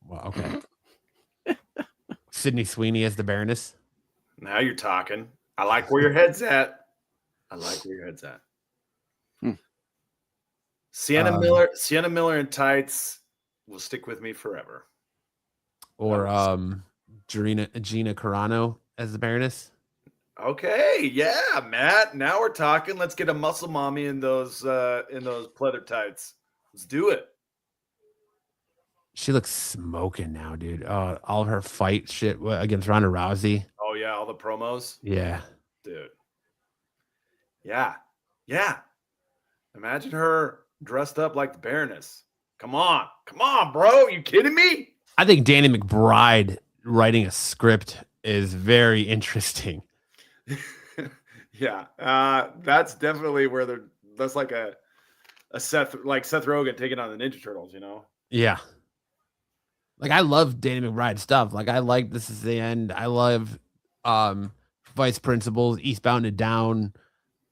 Well, okay. Sydney Sweeney as the Baroness. Now you're talking. I like where your head's at. Sienna Miller in tights will stick with me forever. Or Gina Carano as the Baroness. Okay, yeah, Matt. Now we're talking. Let's get a muscle mommy in those pleather tights. Let's do it. She looks smoking now, dude. All of her fight shit against Ronda Rousey. Oh yeah, all the promos, Yeah. dude. Yeah, yeah. Imagine her dressed up like the Baroness. Come on, bro. You kidding me? I think Danny McBride writing a script is very interesting. Yeah, that's definitely where that's like a Seth Rogen taking on the Ninja Turtles. You know? Yeah. Like I love Danny McBride stuff. Like I like This Is the End. I love Vice Principals, Eastbound and Down,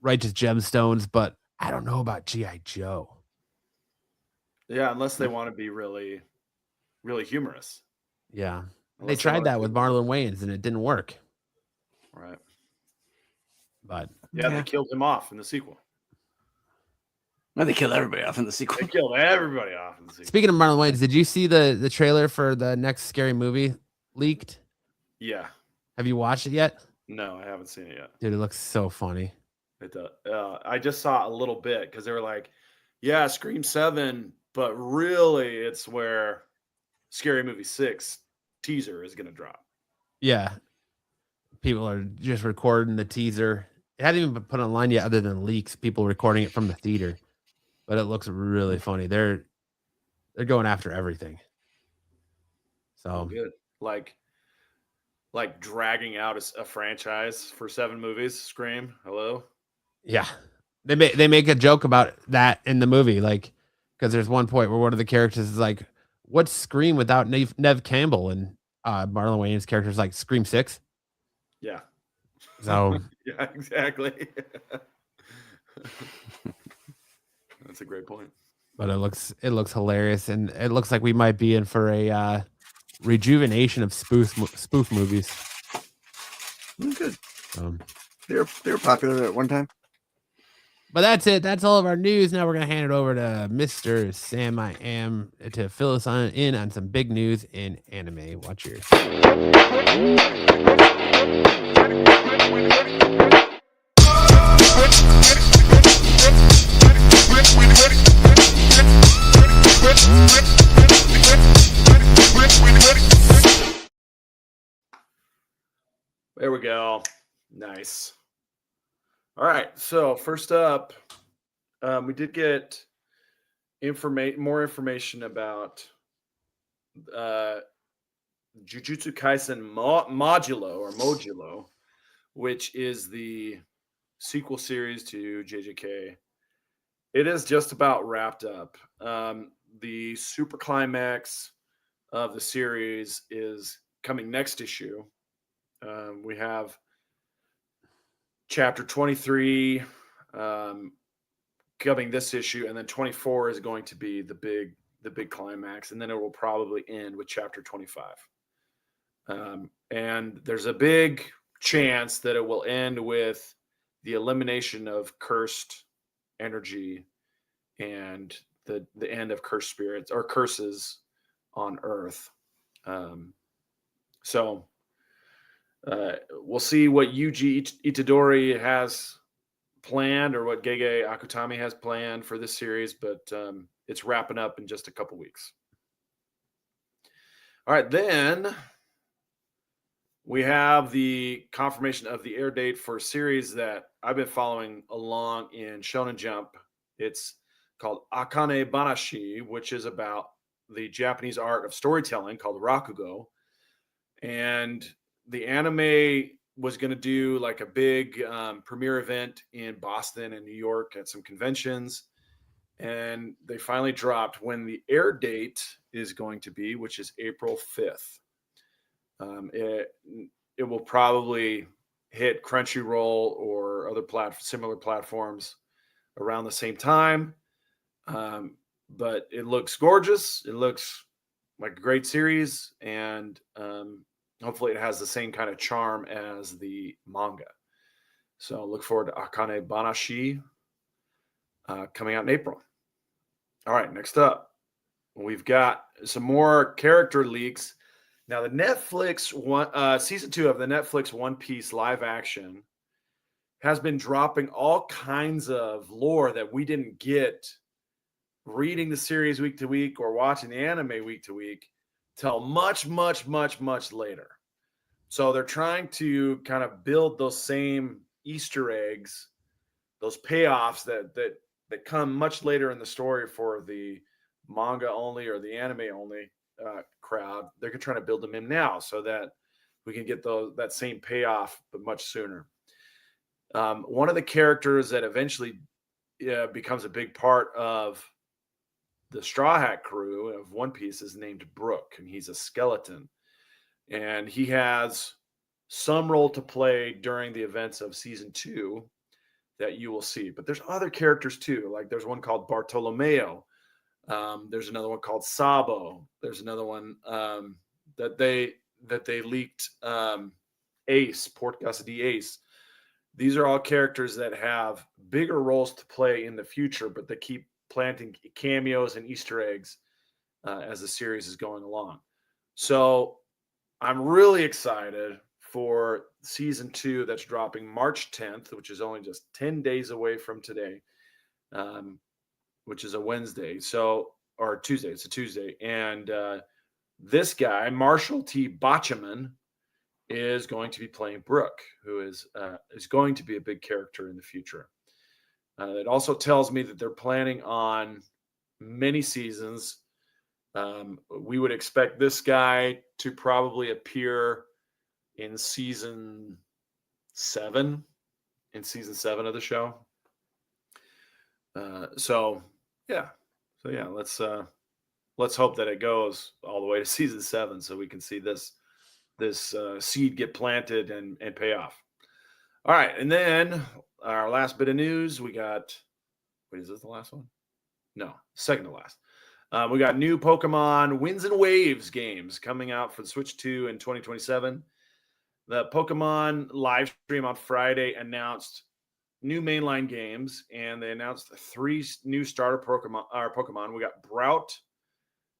Righteous Gemstones, but I don't know about G.I. Joe. Yeah, unless they want to be really, really humorous. Yeah. They Unless tried want that to with be- Marlon Wayans and it didn't work. Right. But Yeah, Yeah. they killed him off in the sequel. No, they killed everybody off in the sequel. They killed everybody off in the sequel. speaking of Marlon Wayans, did you see the trailer for the next Scary Movie leaked? Yeah. Have you watched it yet? No, I haven't seen it yet. Dude, it looks so funny. It does. I just saw a little bit because they were like, "Yeah, Scream 7," but really, it's where Scary Movie 6 teaser is going to drop. Yeah. People are just recording the teaser. It hadn't even been put online yet other than leaks, people recording it from the theater. But it looks really funny. They're going after everything. So Good. Like dragging out a franchise for 7 movies. Scream. Hello. yeah. They make a joke about that in the movie, like because there's one point where one of the characters is like, "What's Scream without Nev Campbell?" And Marlon Wayans' character is like, "Scream 6." Yeah. So Yeah, exactly. That's a great point. but it looks hilarious, and it looks like we might be in for a rejuvenation of spoof movies. Good. Um, They were popular at one time. But that's it. That's all of our news. Now we're gonna hand it over to Mr. Sam I Am to fill us in on some big news in anime. Watch yours. There we go. Nice. All right. So first up, we did get more information about Jujutsu Kaisen Modulo, which is the sequel series to JJK. It is just about wrapped up. The super climax of the series is coming next issue. We have chapter 23 coming this issue, and then 24 is going to be the big climax, and then it will probably end with chapter 25. And there's a big chance that it will end with the elimination of cursed energy and the end of cursed spirits or curses on Earth. So we'll see what Yuji Itadori has planned or what Gege Akutami has planned for this series, but it's wrapping up in just a couple weeks. All right, then we have the confirmation of the air date for a series that I've been following along in Shonen Jump. It's called Akane Banashi, which is about the Japanese art of storytelling called Rakugo. And the anime was going to do like a big premiere event in Boston and New York at some conventions. And they finally dropped when the air date is going to be, which is April 5th. It will probably hit Crunchyroll or other similar platforms around the same time. But it looks gorgeous. It looks like a great series. And hopefully it has the same kind of charm as the manga. So look forward to Akane Banashi coming out in April. All right, next up, we've got some more character leaks. Now, the Netflix season 2 of the Netflix One Piece live action has been dropping all kinds of lore that we didn't get reading the series week to week or watching the anime week to week till much, much, much, much later. So they're trying to kind of build those same Easter eggs, those payoffs that come much later in the story for the manga only or the anime only crowd. They're trying to build them in now so that we can get that same payoff, but much sooner. One of the characters that eventually becomes a big part of the Straw Hat crew of One Piece is named Brook, and he's a skeleton. And he has some role to play during the events of season 2 that you will see. But there's other characters too. Like there's one called Bartolomeo. There's another one called Sabo. There's another one that they leaked, Ace, Port Custody Ace. These are all characters that have bigger roles to play in the future, but they keep planting cameos and Easter eggs as the series is going along. So I'm really excited for season 2 that's dropping March 10th, which is only just 10 days away from today, which is a Wednesday. Or Tuesday. It's a Tuesday. And this guy, Marshall T. Botchaman, is going to be playing Brook, who is going to be a big character in the future. It also tells me that they're planning on many seasons. We would expect this guy to probably appear in season 7 of the show. So let's hope that it goes all the way to season 7 so we can see this seed get planted and pay off. All right, and then our last bit of news, we got, is this the last one? No, second to last. We got new Pokemon Winds and Waves games coming out for the Switch 2 in 2027. The Pokemon live stream on Friday announced new mainline games, and they announced 3 new starter Pokemon. We got Brout,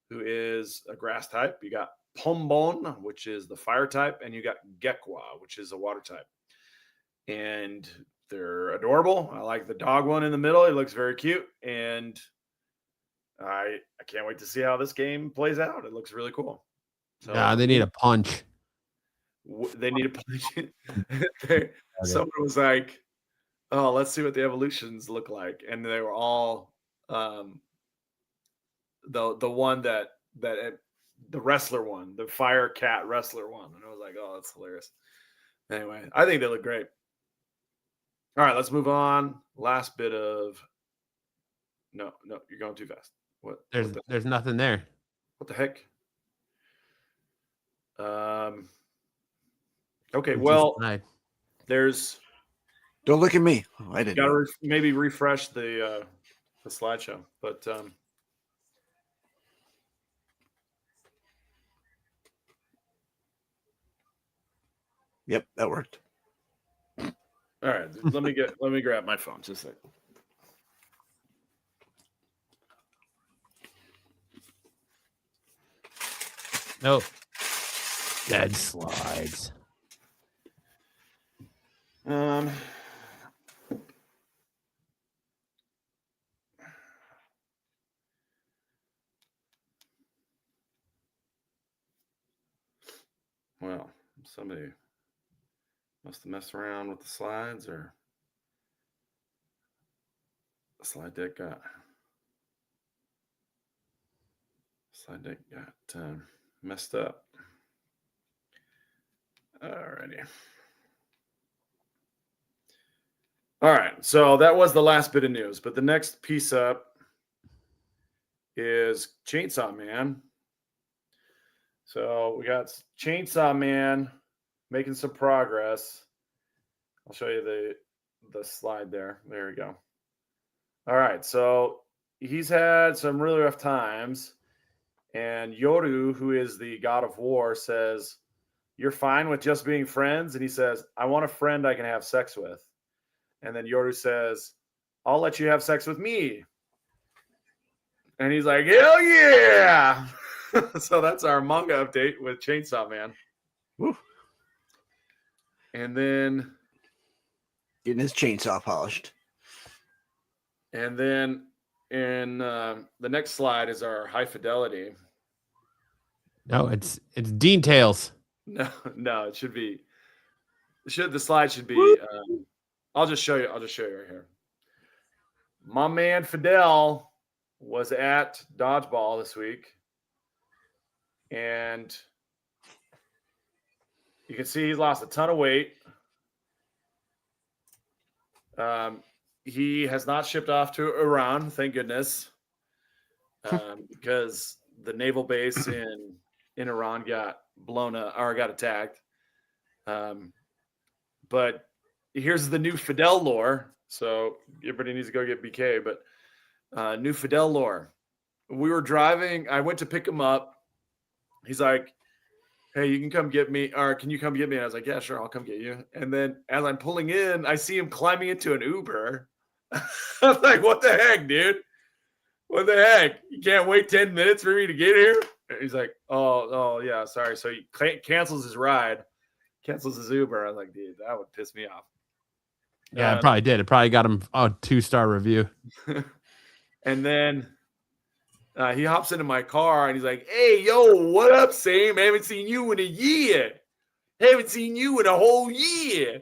who is a grass type. You got Pombon, which is the fire type, and you got Gekwa, which is a water type. And they're adorable. I like the dog one in the middle. It looks very cute, and I can't wait to see how this game plays out. It looks really cool. So Yeah, they need a punch. They need a punch. Someone was like, "Oh, let's see what the evolutions look like," and they were all the one that the wrestler one, the fire cat wrestler one, and I was like, "Oh, that's hilarious." Anyway, I think they look great. All right, let's move on. Last bit of no, you're going too fast. What? There's nothing there. What the heck? Okay, well, there's. Don't look at me. Oh, I didn't. Got to maybe refresh the slideshow, but Yep, that worked. all right. Let me grab my phone just a second. Nope. Dead slides. Well, somebody must have messed around with the slides, or the slide deck got messed up. Alrighty. All right, so that was the last bit of news, but the next piece up is Chainsaw Man. So we got Chainsaw Man making some progress. I'll show you the slide there. There we go. All right, so he's had some really rough times, and Yoru, who is the god of war, says, "You're fine with just being friends?" And he says, "I want a friend I can have sex with." And then Yoru says, "I'll let you have sex with me." And he's like, "Hell yeah." So that's our manga update with Chainsaw Man. Woo. And then Getting his chainsaw polished. in the next slide is our high fidelity. No, it's Dean Tales. No, it should be. The slide should be. I'll just show you. Right here. My man Fidel was at Dodgeball this week, and you can see he's lost a ton of weight. He has not shipped off to Iran, thank goodness, because the naval base in Iran got blown up or got attacked. But here's the new Fidel lore. So everybody needs to go get BK, but new Fidel lore. We were driving. I went to pick him up. He's like, hey, you can come get me, or can you come get me? And I was like, yeah, sure, I'll come get you. And then as I'm pulling in, I see him climbing into an Uber. I'm like, what the heck, dude? What the heck? You can't wait 10 minutes for me to get here? And he's like, oh, yeah, sorry. So he cancels his ride, cancels his Uber. I was like, dude, that would piss me off. Yeah, it probably did. It probably got him a 2-star review. And then he hops into my car and he's like, hey, yo, what up, Sam? I haven't seen you in a year. Haven't seen you in a whole year.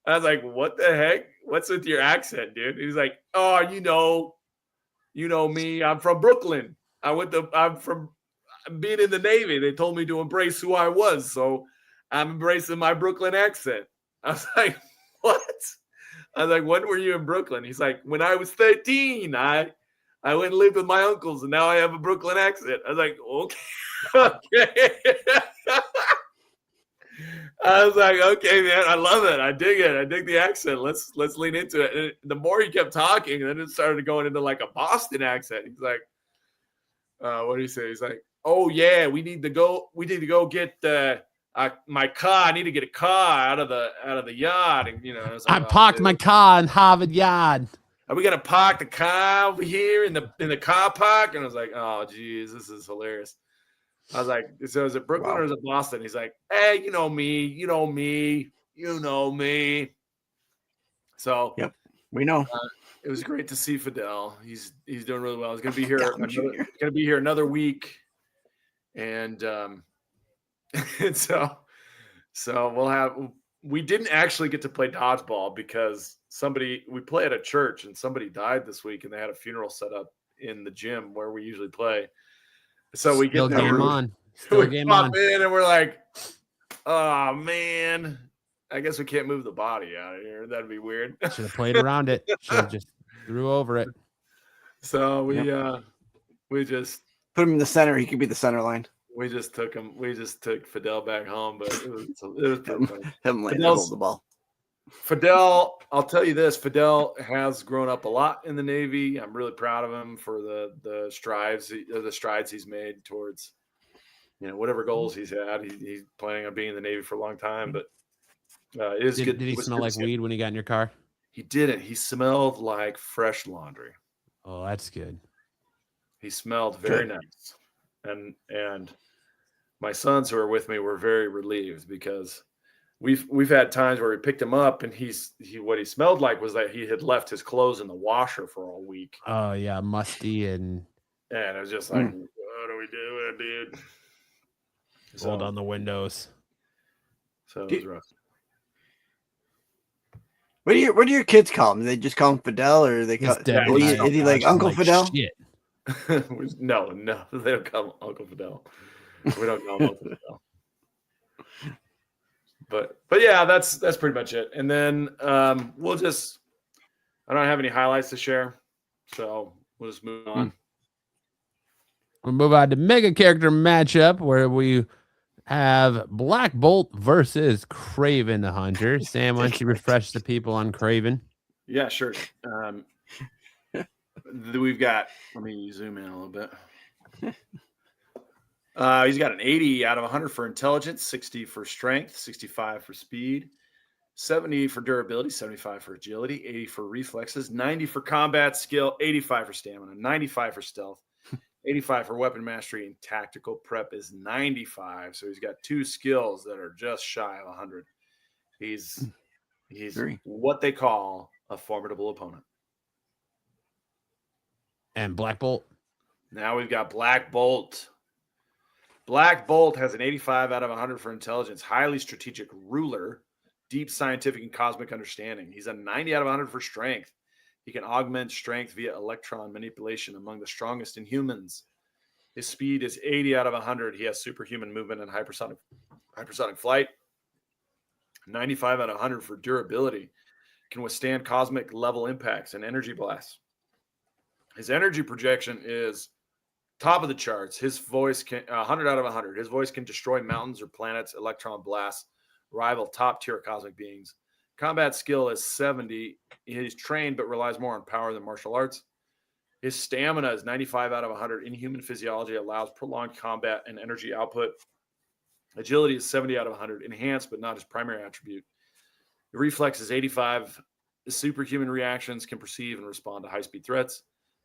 I was like, what the heck? What's with your accent, dude? He's like, oh, you know me. I'm from Brooklyn. I'm from being in the Navy. They told me to embrace who I was. So I'm embracing my Brooklyn accent. I was like, what? I was like, when were you in Brooklyn? He's like, when I was 13, I went and lived with my uncles, and now I have a Brooklyn accent. I was like, okay. I was like, okay, man, I love it. I dig it. I dig the accent. Let's lean into it. And the more he kept talking, then it started going into like a Boston accent. He's like, what did he say? He's like, oh yeah, we need to go get my car. I need to get a car out of the yard. And I parked my car in Harvard Yard. Are we gonna park the car over here in the car park? And I was like, oh geez, this is hilarious. I was like, so is it Brooklyn or is it Boston? He's like, hey, you know me. So yep, we know. It was great to see Fidel. He's doing really well. He's gonna be here another week, and so we didn't actually get to play dodgeball because we play at a church and somebody died this week and they had a funeral set up in the gym where we usually play. So we get there, we pop in and we're like, oh man, I guess we can't move the body out of here. That'd be weird. Should have played around it. Should have just threw over it. So we just put him in the center. He could be the center line. We just took Fidel back home, but it was pretty funny. Him letting hold the ball. Fidel, I'll tell you this: Fidel has grown up a lot in the Navy. I'm really proud of him for the strides he's made towards, whatever goals he's had. He's planning on being in the Navy for a long time. But it is good. Did he smell like weed when he got in your car? He didn't. He smelled like fresh laundry. Oh, that's good. He smelled very nice, and my sons who are with me were very relieved because we've had times where we picked him up and what he smelled like was that he had left his clothes in the washer for a week. Oh yeah, musty and it was just like, what are we doing, dude? Rolled on the windows. So it was rough. What do your kids call him? Do they just call him Fidel, or they call? Is he like Uncle Fidel? Shit. No, they don't call him Uncle Fidel. We don't call him Uncle Fidel. But yeah, that's pretty much it. And then I don't have any highlights to share, so we'll just move on. We'll move on to mega character matchup where we have Black Bolt versus Kraven the Hunter. Sam, why don't you refresh the people on Kraven? Yeah, sure. We've got, let me zoom in a little bit. He's got an 80 out of 100 for intelligence, 60 for strength, 65 for speed, 70 for durability, 75 for agility, 80 for reflexes, 90 for combat skill, 85 for stamina, 95 for stealth, 85 for weapon mastery, and tactical prep is 95. So he's got 2 skills that are just shy of 100. He's Very. what they call a formidable opponent. And Black Bolt. Now we've got Black Bolt. Black Bolt has an 85 out of 100 for intelligence, highly strategic ruler, deep scientific and cosmic understanding. He's a 90 out of 100 for strength. He can augment strength via electron manipulation, among the strongest in humans. His speed is 80 out of 100. He has superhuman movement and hypersonic flight. 95 out of 100 for durability. Can withstand cosmic level impacts and energy blasts. His energy projection is top of the charts. His voice can 100 out of 100. His voice can destroy mountains or planets, electron blasts, rival top tier cosmic beings. Combat skill is 70. He's trained but relies more on power than martial arts. His stamina is 95 out of 100. Inhuman physiology allows prolonged combat and energy output. Agility is 70 out of 100. Enhanced but not his primary attribute. The reflex is 85. The superhuman reactions can perceive and respond to high-speed threats.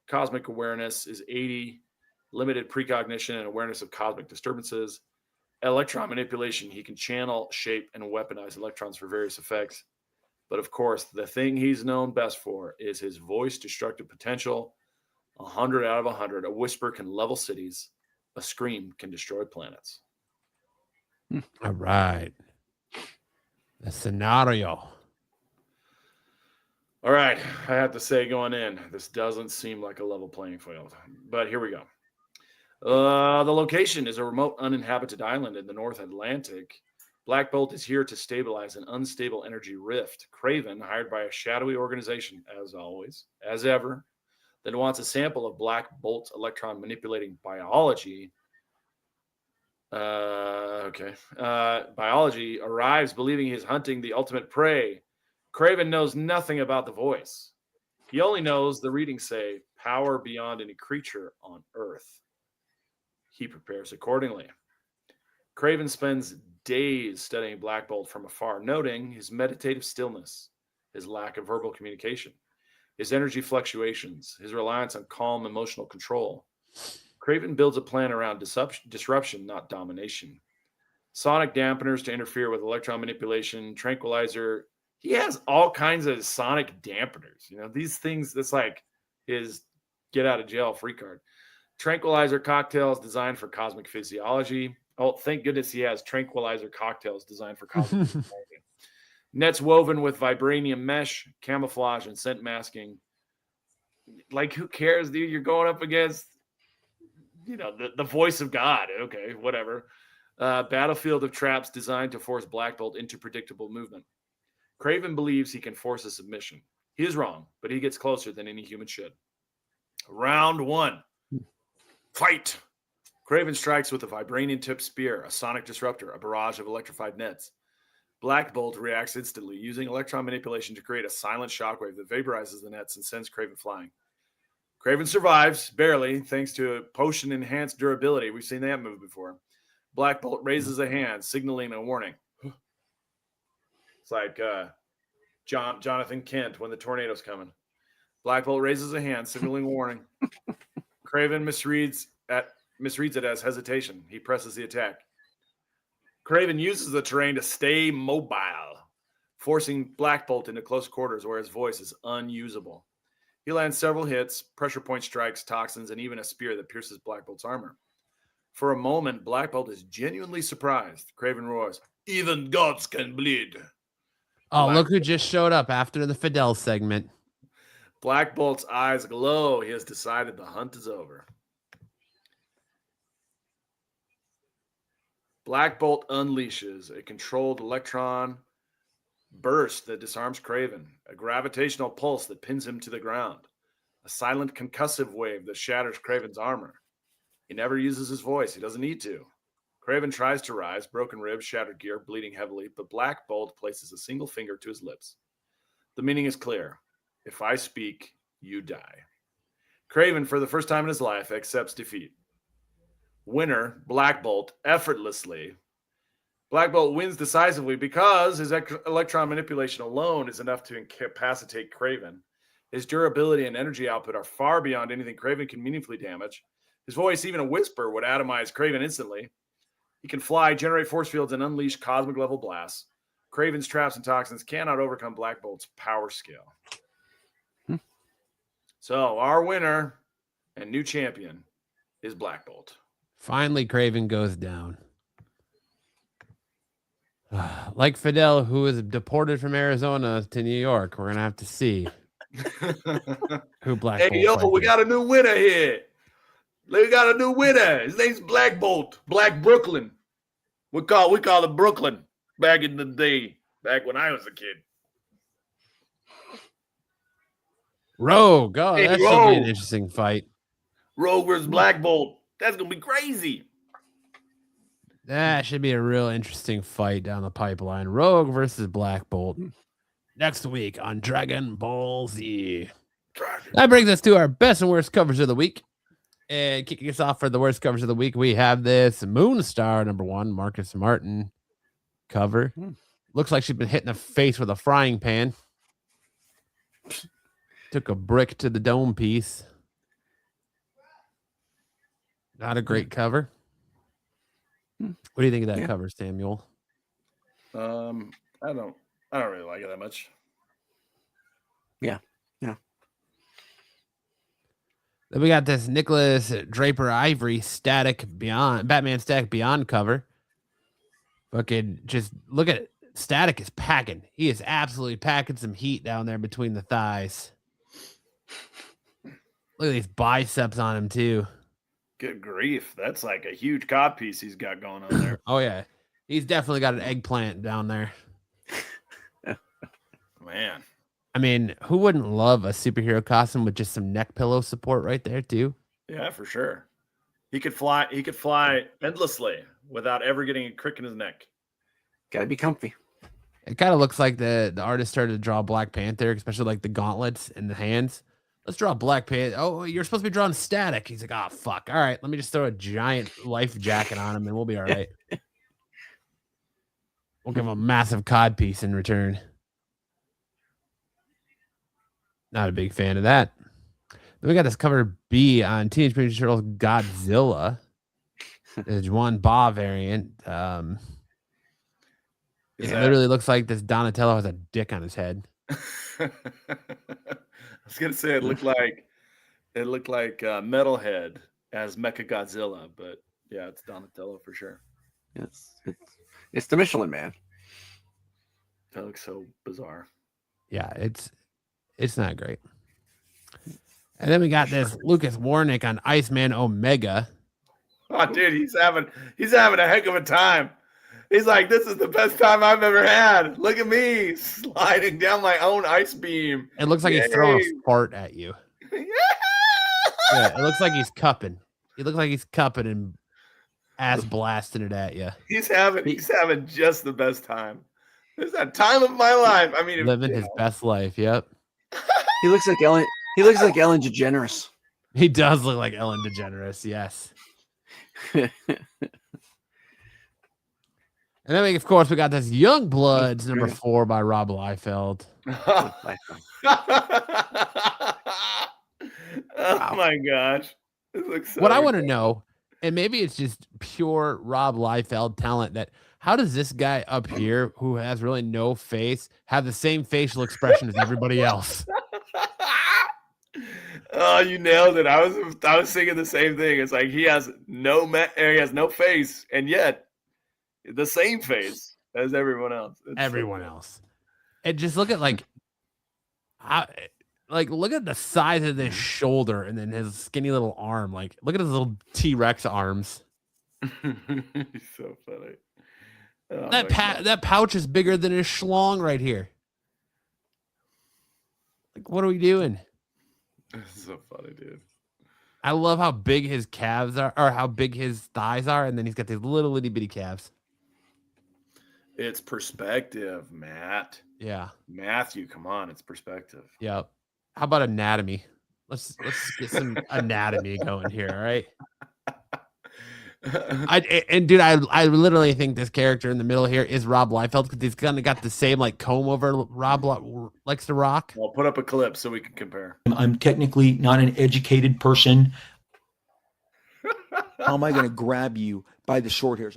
Cosmic awareness is 80. Limited precognition and awareness of cosmic disturbances. Electron manipulation. He can channel, shape, and weaponize electrons for various effects. But of course, the thing he's known best for is his voice destructive potential. 100 out of 100. A whisper can level cities. A scream can destroy planets. All right. The scenario. All right. I have to say going in, this doesn't seem like a level playing field. But here we go. The location is a remote uninhabited island in the North Atlantic. Black Bolt is here to stabilize an unstable energy rift. Kraven, hired by a shadowy organization, as always, as ever, that wants a sample of Black Bolt's electron manipulating biology. Biology arrives believing he's hunting the ultimate prey. Kraven knows nothing about the voice. He only knows the readings say power beyond any creature on Earth. He prepares accordingly. Kraven spends days studying Black Bolt from afar, noting his meditative stillness, his lack of verbal communication, his energy fluctuations, his reliance on calm emotional control. Kraven builds a plan around disruption, not domination. Sonic dampeners to interfere with electron manipulation, tranquilizer. He has all kinds of sonic dampeners. You know, these things, that's like his get out of jail free card. Tranquilizer cocktails designed for cosmic physiology. Oh, thank goodness he has tranquilizer cocktails designed for cosmic physiology. Nets woven with vibranium mesh, camouflage, and scent masking. Like, who cares, dude? You're going up against, the voice of God. Okay, whatever. Battlefield of traps designed to force Black Bolt into predictable movement. Kraven believes he can force a submission. He is wrong, but he gets closer than any human should. Round 1. Fight! Kraven strikes with a vibranium-tipped spear, a sonic disruptor, a barrage of electrified nets. Black Bolt reacts instantly, using electron manipulation to create a silent shockwave that vaporizes the nets and sends Kraven flying. Kraven survives, barely, thanks to potion-enhanced durability. We've seen that move before. Black Bolt raises a hand, signaling a warning. It's like Jonathan Kent when the tornado's coming. Black Bolt raises a hand, signaling a warning. Kraven misreads it as hesitation. He presses the attack. Kraven uses the terrain to stay mobile, forcing Black Bolt into close quarters where his voice is unusable. He lands several hits, pressure point strikes, toxins, and even a spear that pierces Black Bolt's armor. For a moment, Black Bolt is genuinely surprised. Kraven roars, "Even gods can bleed." Oh, look who just showed up after the Fidel segment. Black Bolt's eyes glow. He has decided the hunt is over. Black Bolt unleashes a controlled electron burst that disarms Kraven, a gravitational pulse that pins him to the ground, a silent concussive wave that shatters Kraven's armor. He never uses his voice. He doesn't need to. Kraven tries to rise, broken ribs, shattered gear, bleeding heavily, but Black Bolt places a single finger to his lips. The meaning is clear. If I speak, you die. Kraven, for the first time in his life, accepts defeat. Winner, Black Bolt, effortlessly. Black Bolt wins decisively because his electron manipulation alone is enough to incapacitate Kraven. His durability and energy output are far beyond anything Kraven can meaningfully damage. His voice, even a whisper, would atomize Kraven instantly. He can fly, generate force fields, and unleash cosmic level blasts. Kraven's traps and toxins cannot overcome Black Bolt's power scale. So our winner and new champion is Black Bolt. Finally, Kraven goes down. Like Fidel, who was deported from Arizona to New York, we're gonna have to see who Black Bolt. Hey, yo, might we be. got a new winner here. We got a new winner. His name's Black Bolt, Black Brooklyn. We call it Brooklyn back in the day, back when I was a kid. Rogue. Oh, Hey, that should be Rogue. an interesting fight. Rogue versus Black Bolt. That's gonna be crazy. That should be a real interesting fight down the pipeline. Rogue versus Black Bolt. Next week on Dragon Ball Z. That brings us to our best and worst covers of the week. And kicking us off for the worst covers of the week, we have this Moonstar #1, Marcus Martin cover. Looks like she's been hit in the face with a frying pan. Took a brick to the dome piece. Not a great cover. What do you think of that cover, Samuel? I don't really like it that much. Then we got this Nicholas Draper Ivory Batman Static Beyond cover. Fucking just look at it. Static is packing. He is absolutely packing some heat down there between the thighs. Look at these biceps on him too. Good grief. That's like a huge cod piece he's got going on there. Oh yeah. He's definitely got an eggplant down there. Man. I mean, who wouldn't love a superhero costume with just some neck pillow support right there too? Yeah, for sure. He could fly endlessly without ever getting a crick in his neck. Gotta be comfy. It kind of looks like the artist started to draw Black Panther, especially like the gauntlets and the hands. Let's draw Black Panther. Oh, you're supposed to be drawing Static. He's like, oh, fuck. All right, let me just throw a giant life jacket on him and we'll be all right. We'll give him a massive cod piece in return. Not a big fan of that. Then we got this cover B on Teenage Mutant Ninja Turtles Godzilla. The Juan Ba variant. It literally looks like this Donatello has a dick on his head. I was gonna say it looked like Metalhead as Mechagodzilla, but yeah, it's Donatello for sure. It's the Michelin Man. That looks so bizarre. Yeah, it's not great. And then we got this Lucas Warnick on Iceman Omega. Oh, dude, he's having a heck of a time. He's like, this is the best time I've ever had. Look at me sliding down my own ice beam. It looks like he's throwing a fart at you. Yeah, it looks like he's cupping. He looks like he's cupping and ass blasting it at you. He's having just the best time. It's that time of my life. I mean, Living his best life. Yep. He looks like Ellen. He looks like Ellen DeGeneres. He does look like Ellen DeGeneres. Yes. And then, of course, we got this Young Bloods #4 by Rob Liefeld. Oh my gosh. This looks so What I want to know, and maybe it's just pure Rob Liefeld talent, that how does this guy up here who has really no face have the same facial expression as everybody else? Oh, you nailed it. I was thinking the same thing. It's like he has no face, and yet the same face as everyone else. Everyone else. And just look at look at the size of this shoulder and then his skinny little arm. Like, look at his little T-Rex arms. He's so funny. Oh That pouch is bigger than his schlong right here. Like, what are we doing? This is so funny, dude. I love how big his calves are, or how big his thighs are, and then he's got these little itty bitty calves. It's perspective, Matt. Yeah. Matthew, come on, it's perspective. Yep. How about anatomy? Let's get some anatomy going here, all right? I literally think this character in the middle here is Rob Liefeld because he's kind of got the same like comb over Rob likes to rock. I'll put up a clip so we can compare. I'm technically not an educated person. How am I going to grab you by the short hairs?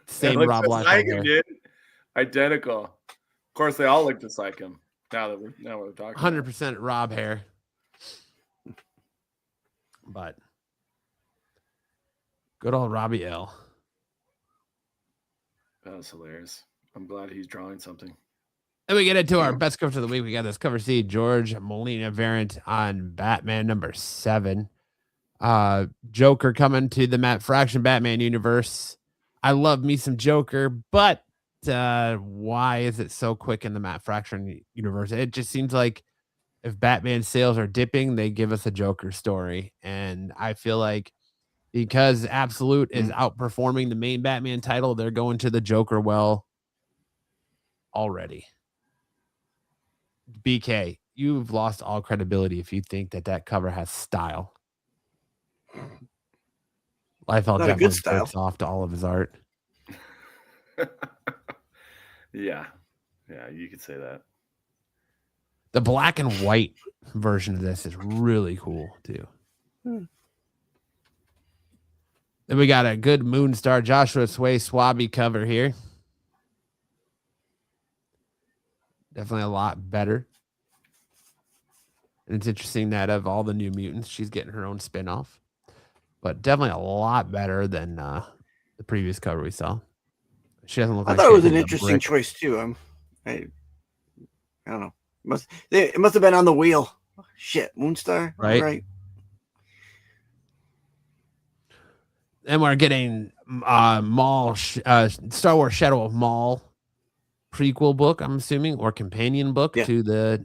Same Looks Rob just Liefeld like him, hair. dude. Identical. Of course, they all look just like him. Now that we're talking. 100% Rob hair. But good old Robbie L. That was hilarious. I'm glad he's drawing something. Then we get into our best cover of the week. We got this cover C, George Molina variant on Batman #7. Joker coming to the Matt Fraction Batman universe. I love me some Joker, but why is it so quick in the Matt Fraction universe? It just seems like if Batman sales are dipping, they give us a Joker story. And I feel like because Absolute is outperforming the main Batman title, they're going to the Joker well already. BK, you've lost all credibility if you think that cover has style. Liefeld Not a good definitely style. jerks off to all of his art. Yeah, you could say that. The black and white version of this is really cool too. Then we got a good Moonstar Joshua Sway Swabby cover here. Definitely a lot better. And it's interesting that of all the New Mutants, she's getting her own spinoff. But definitely a lot better than the previous cover we saw. She doesn't look I like thought she it was an hit a interesting brick. choice too. I don't know. It must have been on the wheel. Shit, Moonstar, Right. Right. And we're getting Star Wars Shadow of Maul prequel book, I'm assuming, or companion book to the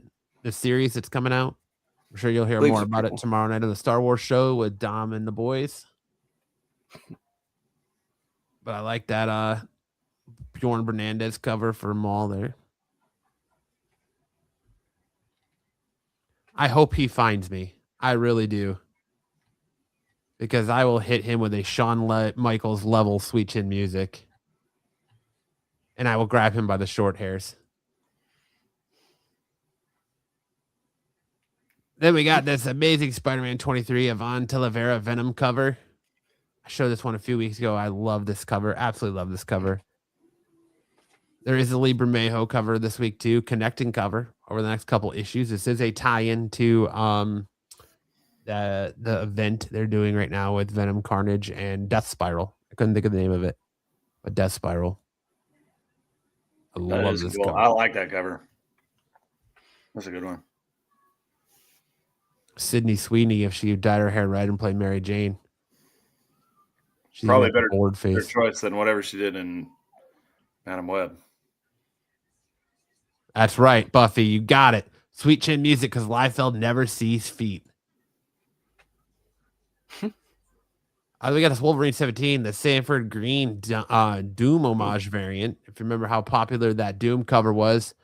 series that's coming out. I'm sure you'll hear Believe more it's a about it prequel. tomorrow night on the Star Wars show with Dom and the boys. But I like that Bjorn Bernandez cover for Maul there. I hope he finds me. I really do. Because I will hit him with a Shawn Michaels level Sweet Chin Music. And I will grab him by the short hairs. Then we got this amazing Spider-Man 23 Ivan Talavera Venom cover. I showed this one a few weeks ago. I love this cover. Absolutely love this cover. There is a Lee Bermejo cover this week too, connecting cover over the next couple issues. This is a tie-in to the event they're doing right now with Venom, Carnage, and Death Spiral. I couldn't think of the name of it, but Death Spiral. I That love is this cool. cover. I like that cover. That's a good one. Sydney Sweeney, if she dyed her hair red and played Mary Jane, she's Probably got the bored better face. choice than whatever she did in Madam Web. That's right, Buffy. You got it. Sweet Chin Music, because Liefeld never sees feet. We got this Wolverine 17, the Sanford Green Doom homage variant. If you remember how popular that Doom cover was,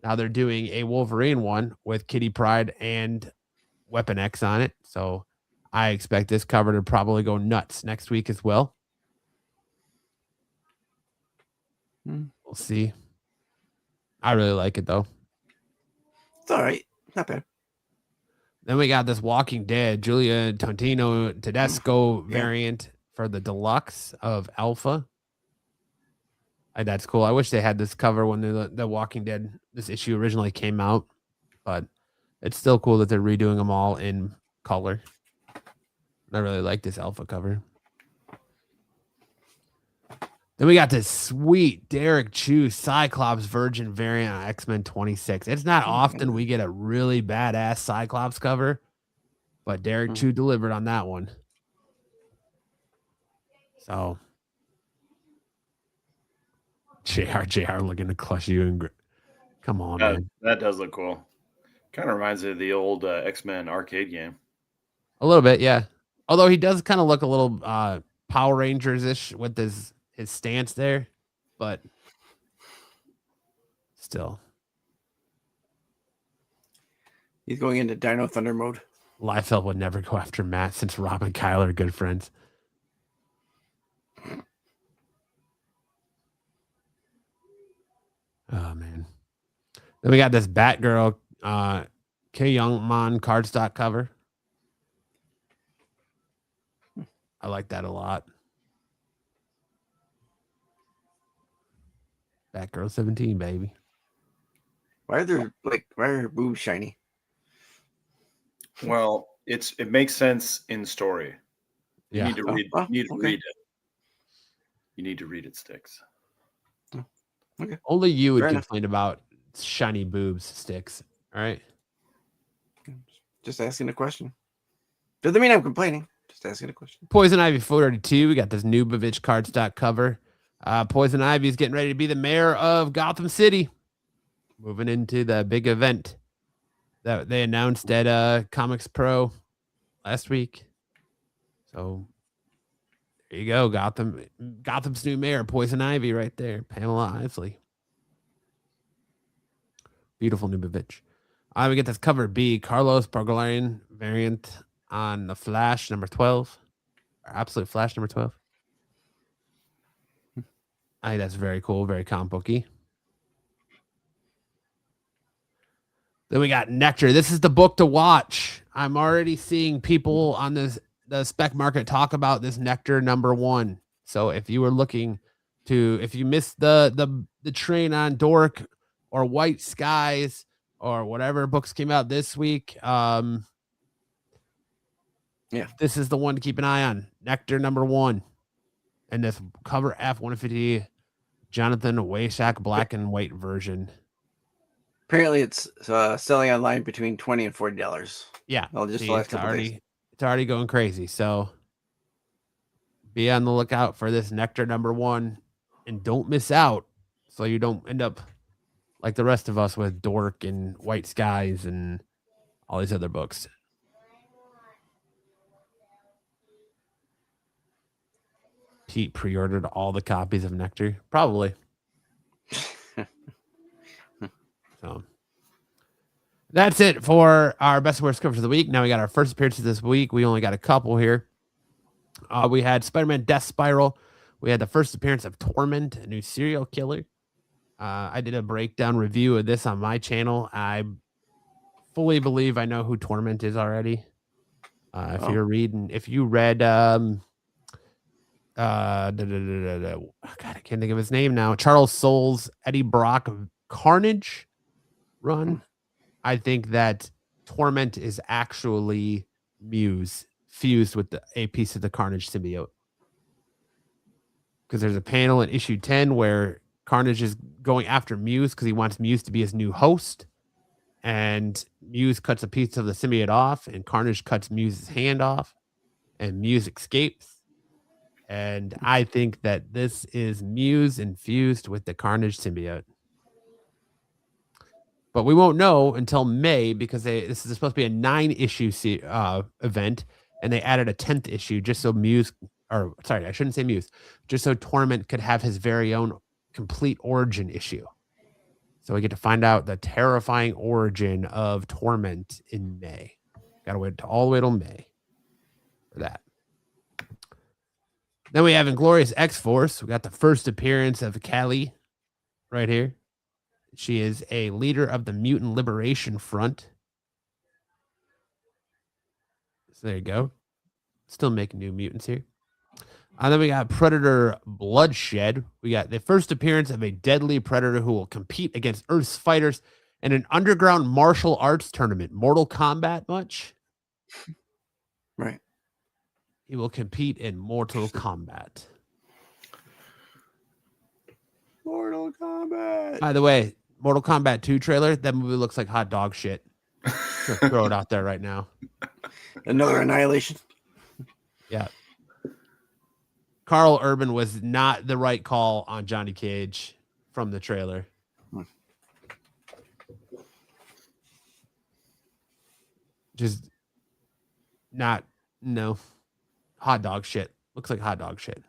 now they're doing a Wolverine one with Kitty Pryde and Weapon X on it. So I expect this cover to probably go nuts next week as well. We'll see. I really like it though. It's all right. Not bad. Then we got this Walking Dead Julia Tontino Tedesco variant for the deluxe of Alpha. That's cool. I wish they had this cover when the Walking Dead, this issue originally came out, but it's still cool that they're redoing them all in color. I really like this Alpha cover. Then we got this sweet Derek Chu Cyclops Virgin variant on X-Men 26. It's not often we get a really badass Cyclops cover, but Derek Chu delivered on that one. So, JR looking to clutch you and come on, man. That does look cool. Kind of reminds me of the old X-Men arcade game. A little bit, yeah. Although he does kind of look a little Power Rangers-ish with his stance there, but still. He's going into Dino Thunder mode. Liefeld would never go after Matt since Rob and Kyle are good friends. Oh, man. Then we got this Batgirl K Young Man cardstock cover. I like that a lot. Batgirl 17, baby. Why are her boobs shiny? Well, it makes sense in story. You Yeah. need to read. Oh, You need to okay. read it. You need to read it, Sticks. Okay. Only you would Fair enough. complain about shiny boobs, Sticks. All right. Just asking a question. Doesn't mean I'm complaining. Just asking a question. Poison Ivy 432. We got this new Bavitch card stock cover. Poison Ivy is getting ready to be the mayor of Gotham City. Moving into the big event that they announced at Comics Pro last week. So there you go. Gotham's new mayor, Poison Ivy, right there. Pamela Isley. Beautiful new Bavitch. We get this cover B, Carlos Bargolarian variant on the Flash number 12. Or Absolute Flash number 12. I think that's very cool, very comic booky. Then we got Nectar. This is the book to watch. I'm already seeing people on the spec market talk about this Nectar number 1. So if you were looking to, if you missed the train on Dork or White Skies or whatever books came out this week, Yeah. this is the one to keep an eye on. Nectar number 1. And this cover F-150 Jonathan Waysack black and white version. Apparently, it's selling online between $20 and $40. Yeah, Well, just see, the last it's couple days. already going crazy. So be on the lookout for this Nectar number 1 and don't miss out so you don't end up like the rest of us with Dork and White Skies and all these other books. Pete pre-ordered all the copies of Nectar, probably. So that's it for our best and worst covers of the week. Now we got our first appearances this week. We only got a couple here. We had Spider-Man Death Spiral. We had the first appearance of Torment, a new serial killer. I did a breakdown review of this on my channel. I fully believe I know who Torment is already. If you read God, I can't think of his name now. Charles Soule's Eddie Brock Carnage run. I think that Torment is actually Muse fused with a piece of the Carnage symbiote. Because there's a panel in issue 10 where Carnage is going after Muse because he wants Muse to be his new host. And Muse cuts a piece of the symbiote off, and Carnage cuts Muse's hand off, and Muse escapes. And I think that this is Muse infused with the Carnage symbiote. But we won't know until May because this is supposed to be a 9-issue event, and they added a 10th issue just so I shouldn't say Muse, just so Torment could have his very own complete origin issue. So we get to find out the terrifying origin of Torment in May. Got to wait all the way till May for that. Then we have Inglorious X-Force. We got the first appearance of Callie right here. She is a leader of the Mutant Liberation Front. So there you go. Still making new mutants here. And then we got Predator Bloodshed. We got the first appearance of a deadly predator who will compete against Earth's fighters in an underground martial arts tournament. Mortal Kombat much? Right. He will compete in Mortal Kombat. Mortal Kombat. By the way, Mortal Kombat 2 trailer, that movie looks like hot dog shit. Just throw it out there right now. Another Annihilation. Yeah. Carl Urban was not the right call on Johnny Cage from the trailer. Just not, no. Hot dog shit. Looks like hot dog shit.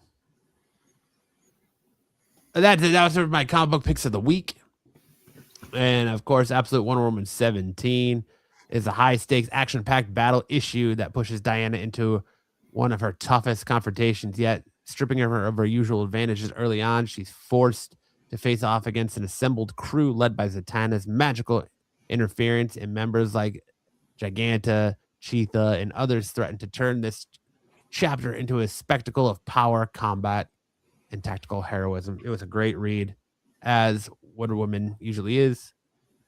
That was my comic book picks of the week. And of course, Absolute Wonder Woman 17 is a high stakes, action packed battle issue that pushes Diana into one of her toughest confrontations yet, stripping her of her usual advantages early on. She's forced to face off against an assembled crew led by Zatanna's magical interference, and members like Giganta, Cheetah, and others threaten to turn this chapter into a spectacle of power, combat, and tactical heroism. It was a great read, as Wonder Woman usually is.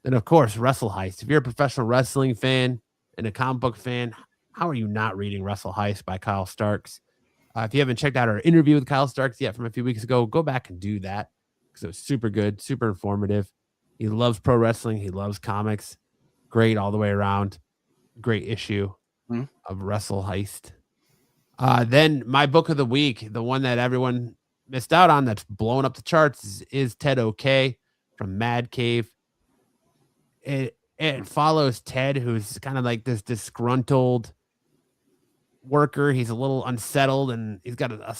Then, of course, Wrestle Heist. If you're a professional wrestling fan and a comic book fan, how are you not reading Wrestle Heist by Kyle Starks? If you haven't checked out our interview with Kyle Starks yet from a few weeks ago, go back and do that because it was super good, super informative. He loves pro wrestling. He loves comics. Great all the way around. Great issue of Wrestle Heist. Then my book of the week, the one that everyone missed out on that's blowing up the charts is Ted OK from Mad Cave. It follows Ted, who's kind of like this disgruntled worker. He's a little unsettled and he's got a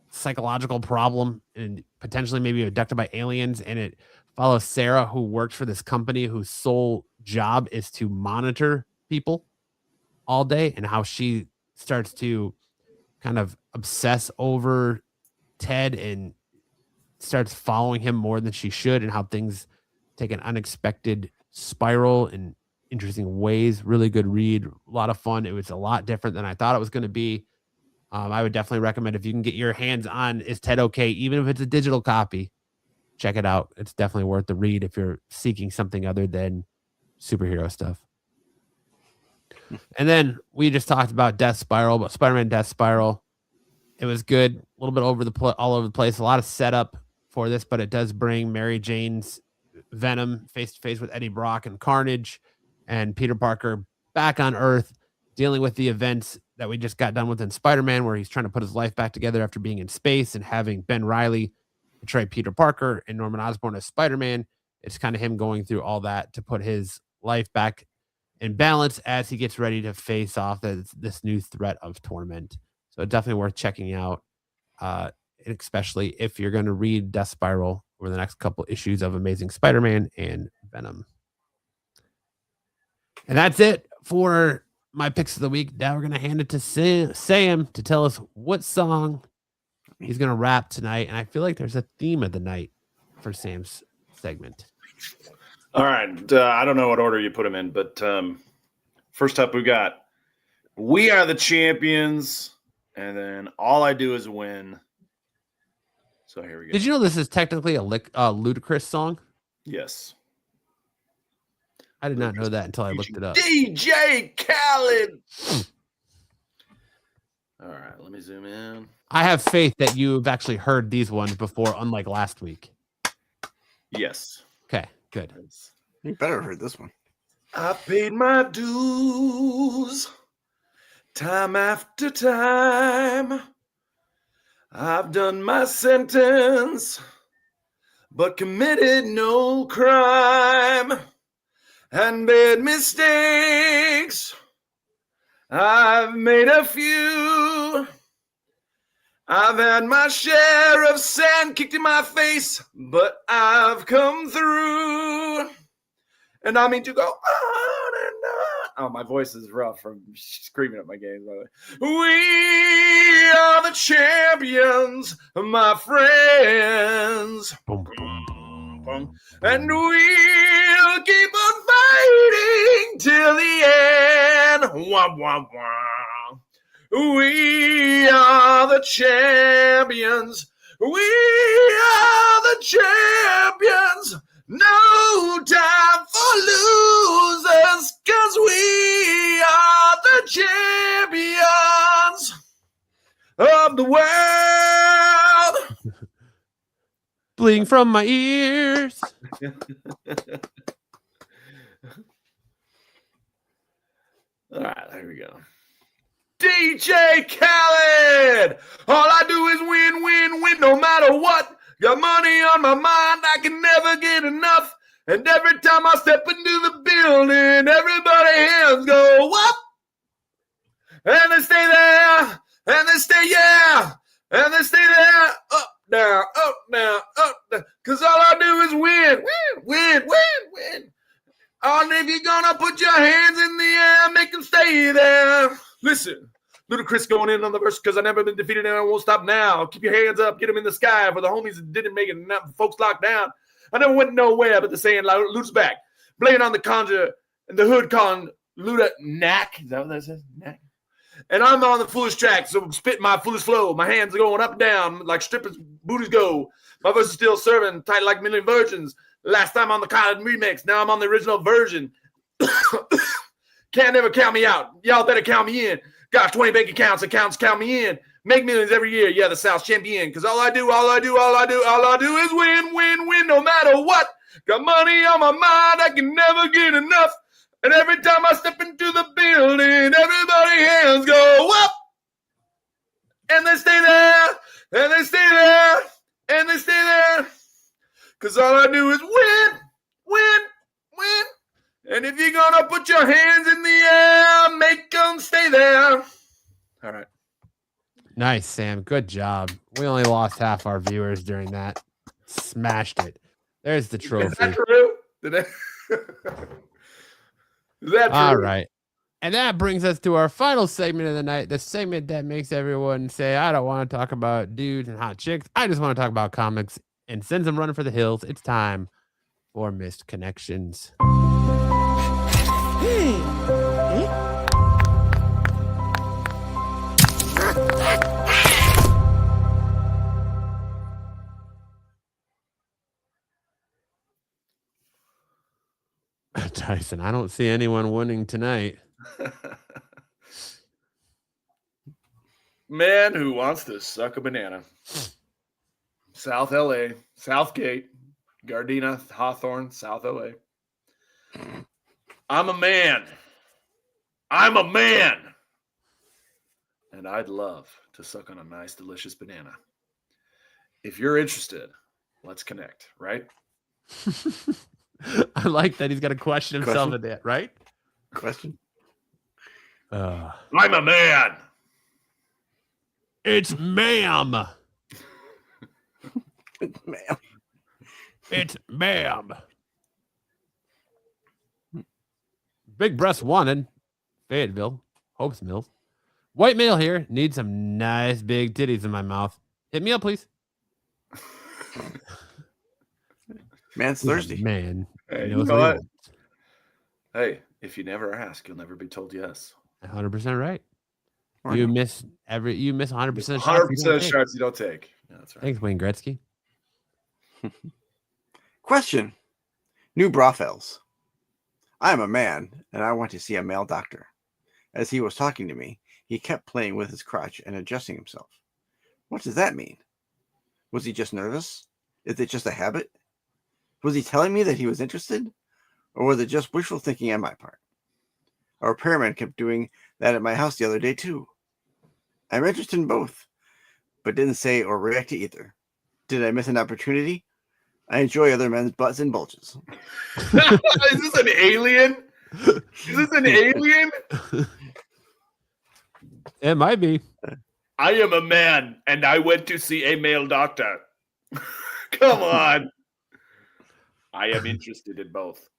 psychological problem and potentially maybe abducted by aliens. And it follows Sarah, who works for this company whose sole job is to monitor people all day, and how she starts to kind of obsess over Ted and starts following him more than she should, and how things take an unexpected spiral in interesting ways. Really good read, a lot of fun. It was a lot different than I thought it was going to be. I would definitely recommend, if you can get your hands on Is Ted OK, even if it's a digital copy, check it out. It's definitely worth the read if you're seeking something other than superhero stuff. And then we just talked about Death Spiral, but Spider-Man Death Spiral. It was good, a little bit all over the place. A lot of setup for this, but it does bring Mary Jane's Venom face to face with Eddie Brock and Carnage, and Peter Parker back on Earth dealing with the events that we just got done with in Spider-Man, where he's trying to put his life back together after being in space and having Ben Reilly portray Peter Parker and Norman Osborn as Spider-Man. It's kind of him going through all that to put his life back in balance as he gets ready to face off this new threat of Torment. So definitely worth checking out, especially if you're going to read Death Spiral over the next couple issues of Amazing Spider-Man and Venom. And that's it for my picks of the week. Now we're going to hand it to Sam to tell us what song he's going to rap tonight. And I feel like there's a theme of the night for Sam's segment. All right. I don't know what order you put them in, but first up, we got We Are the Champions, and then All I Do Is Win. So here we go. Did you know this is technically a Ludacris song? Yes. I did not know that until I looked it up. DJ Khaled. All right, let me zoom in. I have faith that you've actually heard these ones before, unlike last week. Yes. Okay, good. You better have heard this one. I paid my dues time after time. I've done my sentence, but committed no crime and made mistakes. I've made a few. I've had my share of sand kicked in my face, but I've come through. And I mean to go on and on. Oh, my voice is rough from screaming at my games, by the way. We are the champions, my friends. Boom, boom, boom. And we'll keep on fighting till the end. Wah, wah, wah. We are the champions. We are the champions. No time for losers, 'cause we are the champions of the world. Bleeding from my ears. All right, here we go. DJ Khaled. All I do is win, win, win, no matter what. Got money on my mind, I can never get enough. And every time I step into the building, everybody hands go up. And they stay there, and they stay, yeah. And they stay there, up, down, up, down, up, down. 'Cause all I do is win, win, win, win, win. And if you're gonna put your hands in the air, make them stay there. Listen, Ludacris going in on the verse, 'cause I've never been defeated and I won't stop now. Keep your hands up, get them in the sky for the homies that didn't make it, not folks locked down. I never went nowhere but the saying, Luda's back. Blame on the conjure and the hood calling Luda Knack. Is that what that says? Knack. And I'm on the foolish track, so I'm spitting my foolish flow. My hands are going up and down like strippers' booties go. My voice is still serving, tight like million virgins. Last time on the Cotton remix, now I'm on the original version. Can't never count me out. Y'all better count me in. Got 20 bank accounts count me in. Make millions every year. Yeah, the South's champion. Because all I do is win, no matter what. Got money on my mind, I can never get enough. And every time I step into the building, everybody hands go up. And they stay there, and they stay there, and they stay there. Because all I do is win. And if you're going to put your hands in the air, make them stay there. All right. Nice, Sam. Good job. We only lost half our viewers during that. Smashed it. There's the trophy. Is that true? Is that true? All right. And that brings us to our final segment of the night, the segment that makes everyone say, I don't want to talk about dudes and hot chicks. I just want to talk about comics and sends them running for the hills. It's time for Missed Connections. Tyson, I don't see anyone winning tonight. Man who wants to suck a banana. South LA, Southgate, Gardena, Hawthorne, South LA. I'm a man. And I'd love to suck on a nice, delicious banana. If you're interested, let's connect, right? I like that he's got to question himself in that, right? Question. I'm a man. It's ma'am. Ma'am. It's ma'am. Big breast wanted. Fayetteville. Hopes Mills. White male here. Need some nice big titties in my mouth. Hit me up, please. Man's thirsty. Man. Hey, He you knows know what he what? wants. Hey, if you never ask, you'll never be told yes. 100% right. Or You no. miss 100% of shots. 100% of shots you don't take. Yeah, that's right. Thanks, Wayne Gretzky. Question. New brothels. I am a man, and I want to see a male doctor. As he was talking to me, he kept playing with his crotch and adjusting himself. What does that mean? Was he just nervous? Is it just a habit? Was he telling me that he was interested? Or was it just wishful thinking on my part? Our repairman kept doing that at my house the other day, too. I'm interested in both, but didn't say or react to either. Did I miss an opportunity? I enjoy other men's butts and bulges. Is this an alien? Is this an alien? It might be. I am a man, and I went to see a male doctor. Come on. I am interested in both,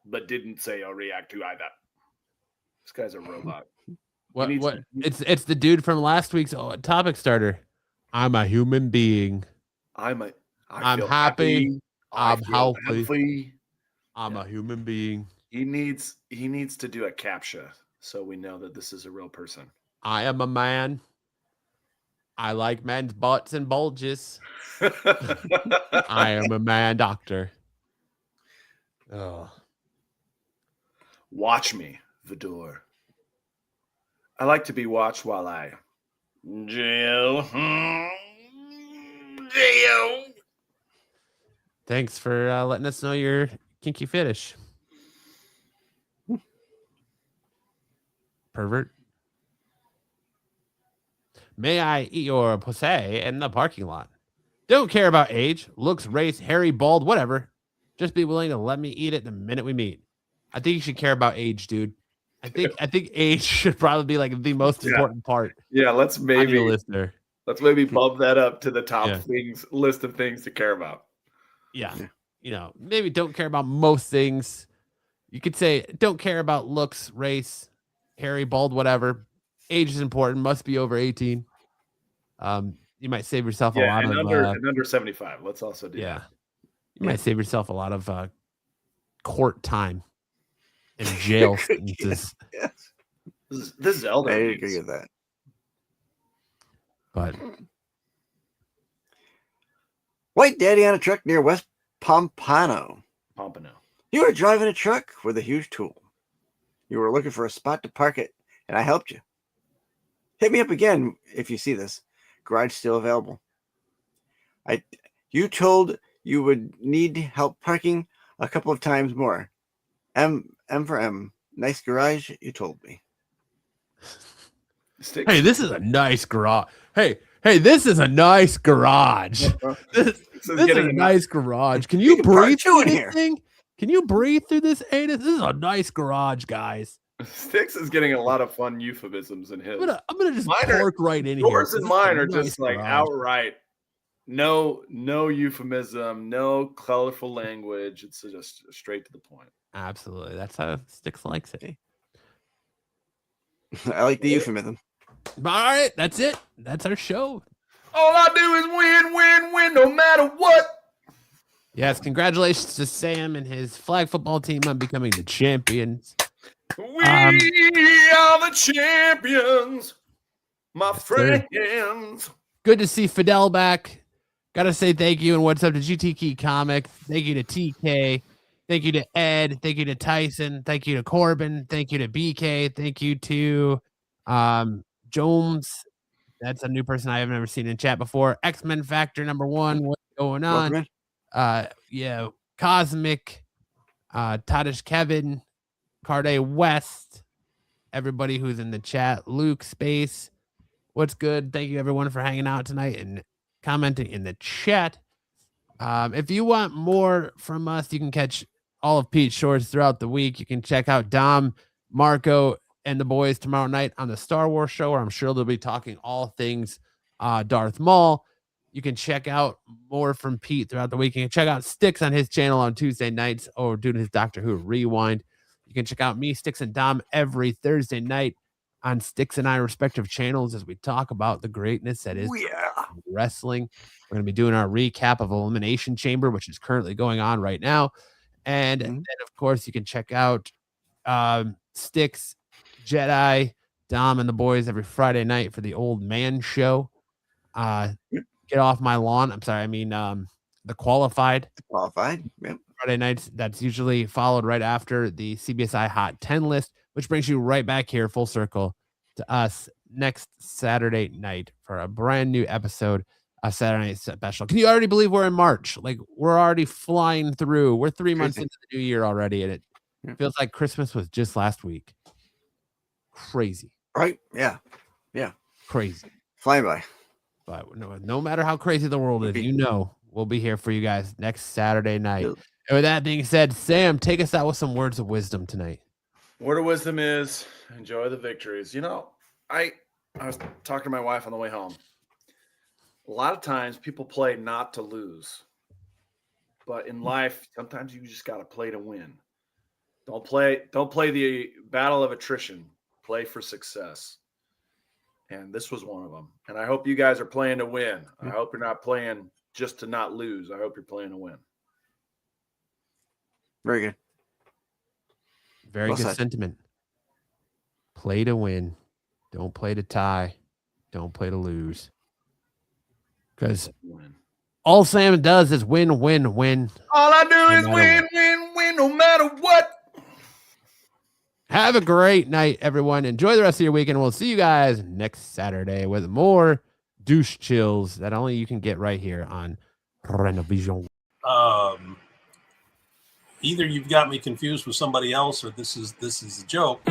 but didn't say or react to either. This guy's a robot. What? needs What? to- It's the dude from last week's topic starter. I'm a human being. I'm I'm feel happy. I I'm feel healthy. I'm Yeah. a human being. He needs to do a CAPTCHA so we know that this is a real person. I am a man. I like men's butts and bulges. I am a man doctor. Oh. Watch me, Vidor. I like to be watched while I jail. Jail. Thanks for letting us know your kinky fetish. Pervert. May I eat your pussy in the parking lot? Don't care about age, looks, race, hairy, bald, whatever. Just be willing to let me eat it the minute we meet. I think you should care about age, dude. I think age should probably be like the most important part. Yeah, let's On your maybe listener. bump that up to the top Yeah. list of things to care about. Yeah. You know, maybe don't care about most things. You could say don't care about looks, race, hairy, bald, whatever. Age is important. Must be over 18. You might save yourself a Yeah, lot and of under 75. Let's also do yeah. that. You might save yourself a lot of court time and jail sentences. Yes. This is elder I abuse. agree with that. But White Daddy on a truck near West Pompano. Pompano. You were driving a truck with a huge tool. You were looking for a spot to park it, and I helped you. Hit me up again if you see this. Garage still available. You told you would need help parking a couple of times more. M for M. Nice garage, you told me. hey, this is a nice garage. Hey, this is a nice garage. This is a nice garage. Can you breathe through this thing? Can you breathe through this anus? This is a nice garage, guys. Sticks is getting a lot of fun euphemisms in his. I'm gonna just park right in here. Yours and mine are just like outright. No euphemism, no colorful language. It's just straight to the point. Absolutely. That's how Sticks likes it. I like the euphemism. All right, that's it. That's our show. All I do is win, no matter what. Yes, congratulations to Sam and his flag football team on becoming the champions. We are the champions, my friends. Good to see Fidel back. Gotta say thank you and what's up to GTK Comic. Thank you to TK. Thank you to Ed. Thank you to Tyson. Thank you to Corbin. Thank you to BK. Thank you to Jones. That's a new person I have never seen in chat before. X-Men Factor #1. What's going on? Yeah, Cosmic, Tadish Kevin, Carday West, everybody who's in the chat, Luke Space. What's good? Thank you everyone for hanging out tonight and commenting in the chat. If you want more from us, you can catch all of Pete's shorts throughout the week. You can check out Dom, Marco, and the boys tomorrow night on the Star Wars show, where I'm sure they'll be talking all things Darth Maul. You can check out more from Pete throughout the week. You can check out Sticks on his channel on Tuesday nights or doing his Doctor Who Rewind. You can check out me, Sticks, and Dom every Thursday night on Sticks and I respective channels as we talk about the greatness that is wrestling. We're going to be doing our recap of Elimination Chamber, which is currently going on right now. And then, of course, you can check out Sticks, Jedi, Dom, and the boys every Friday night for the Old Man Show. Get off my lawn. I'm sorry. I mean, the Qualified. Yep. Friday nights. That's usually followed right after the CBSI Hot 10 list, which brings you right back here full circle to us next Saturday night for a brand new episode of Saturday Night Special. Can you already believe we're in March? Like, we're already flying through. We're 3 months into the new year already, and it feels like Christmas was just last week. Crazy. Right? Yeah. Crazy. Flying by. But no matter how crazy the world is, we'll be here for you guys next Saturday night. And with that being said, Sam, take us out with some words of wisdom tonight. Word of wisdom is enjoy the victories. I was talking to my wife on the way home. A lot of times people play not to lose. But in life, sometimes you just got to play to win. Don't play the battle of attrition. Play for success. And this was one of them. And I hope you guys are playing to win. I hope you're not playing just to not lose. I hope you're playing to win. Very good. Very good sentiment. Play to win. Don't play to tie. Don't play to lose. Because all Sam does is win, win, win. All I do is win, no matter what. Have a great night, everyone. Enjoy the rest of your weekend. We'll see you guys next Saturday with more douche chills that only you can get right here on Renovision. Either you've got me confused with somebody else, or this is a joke.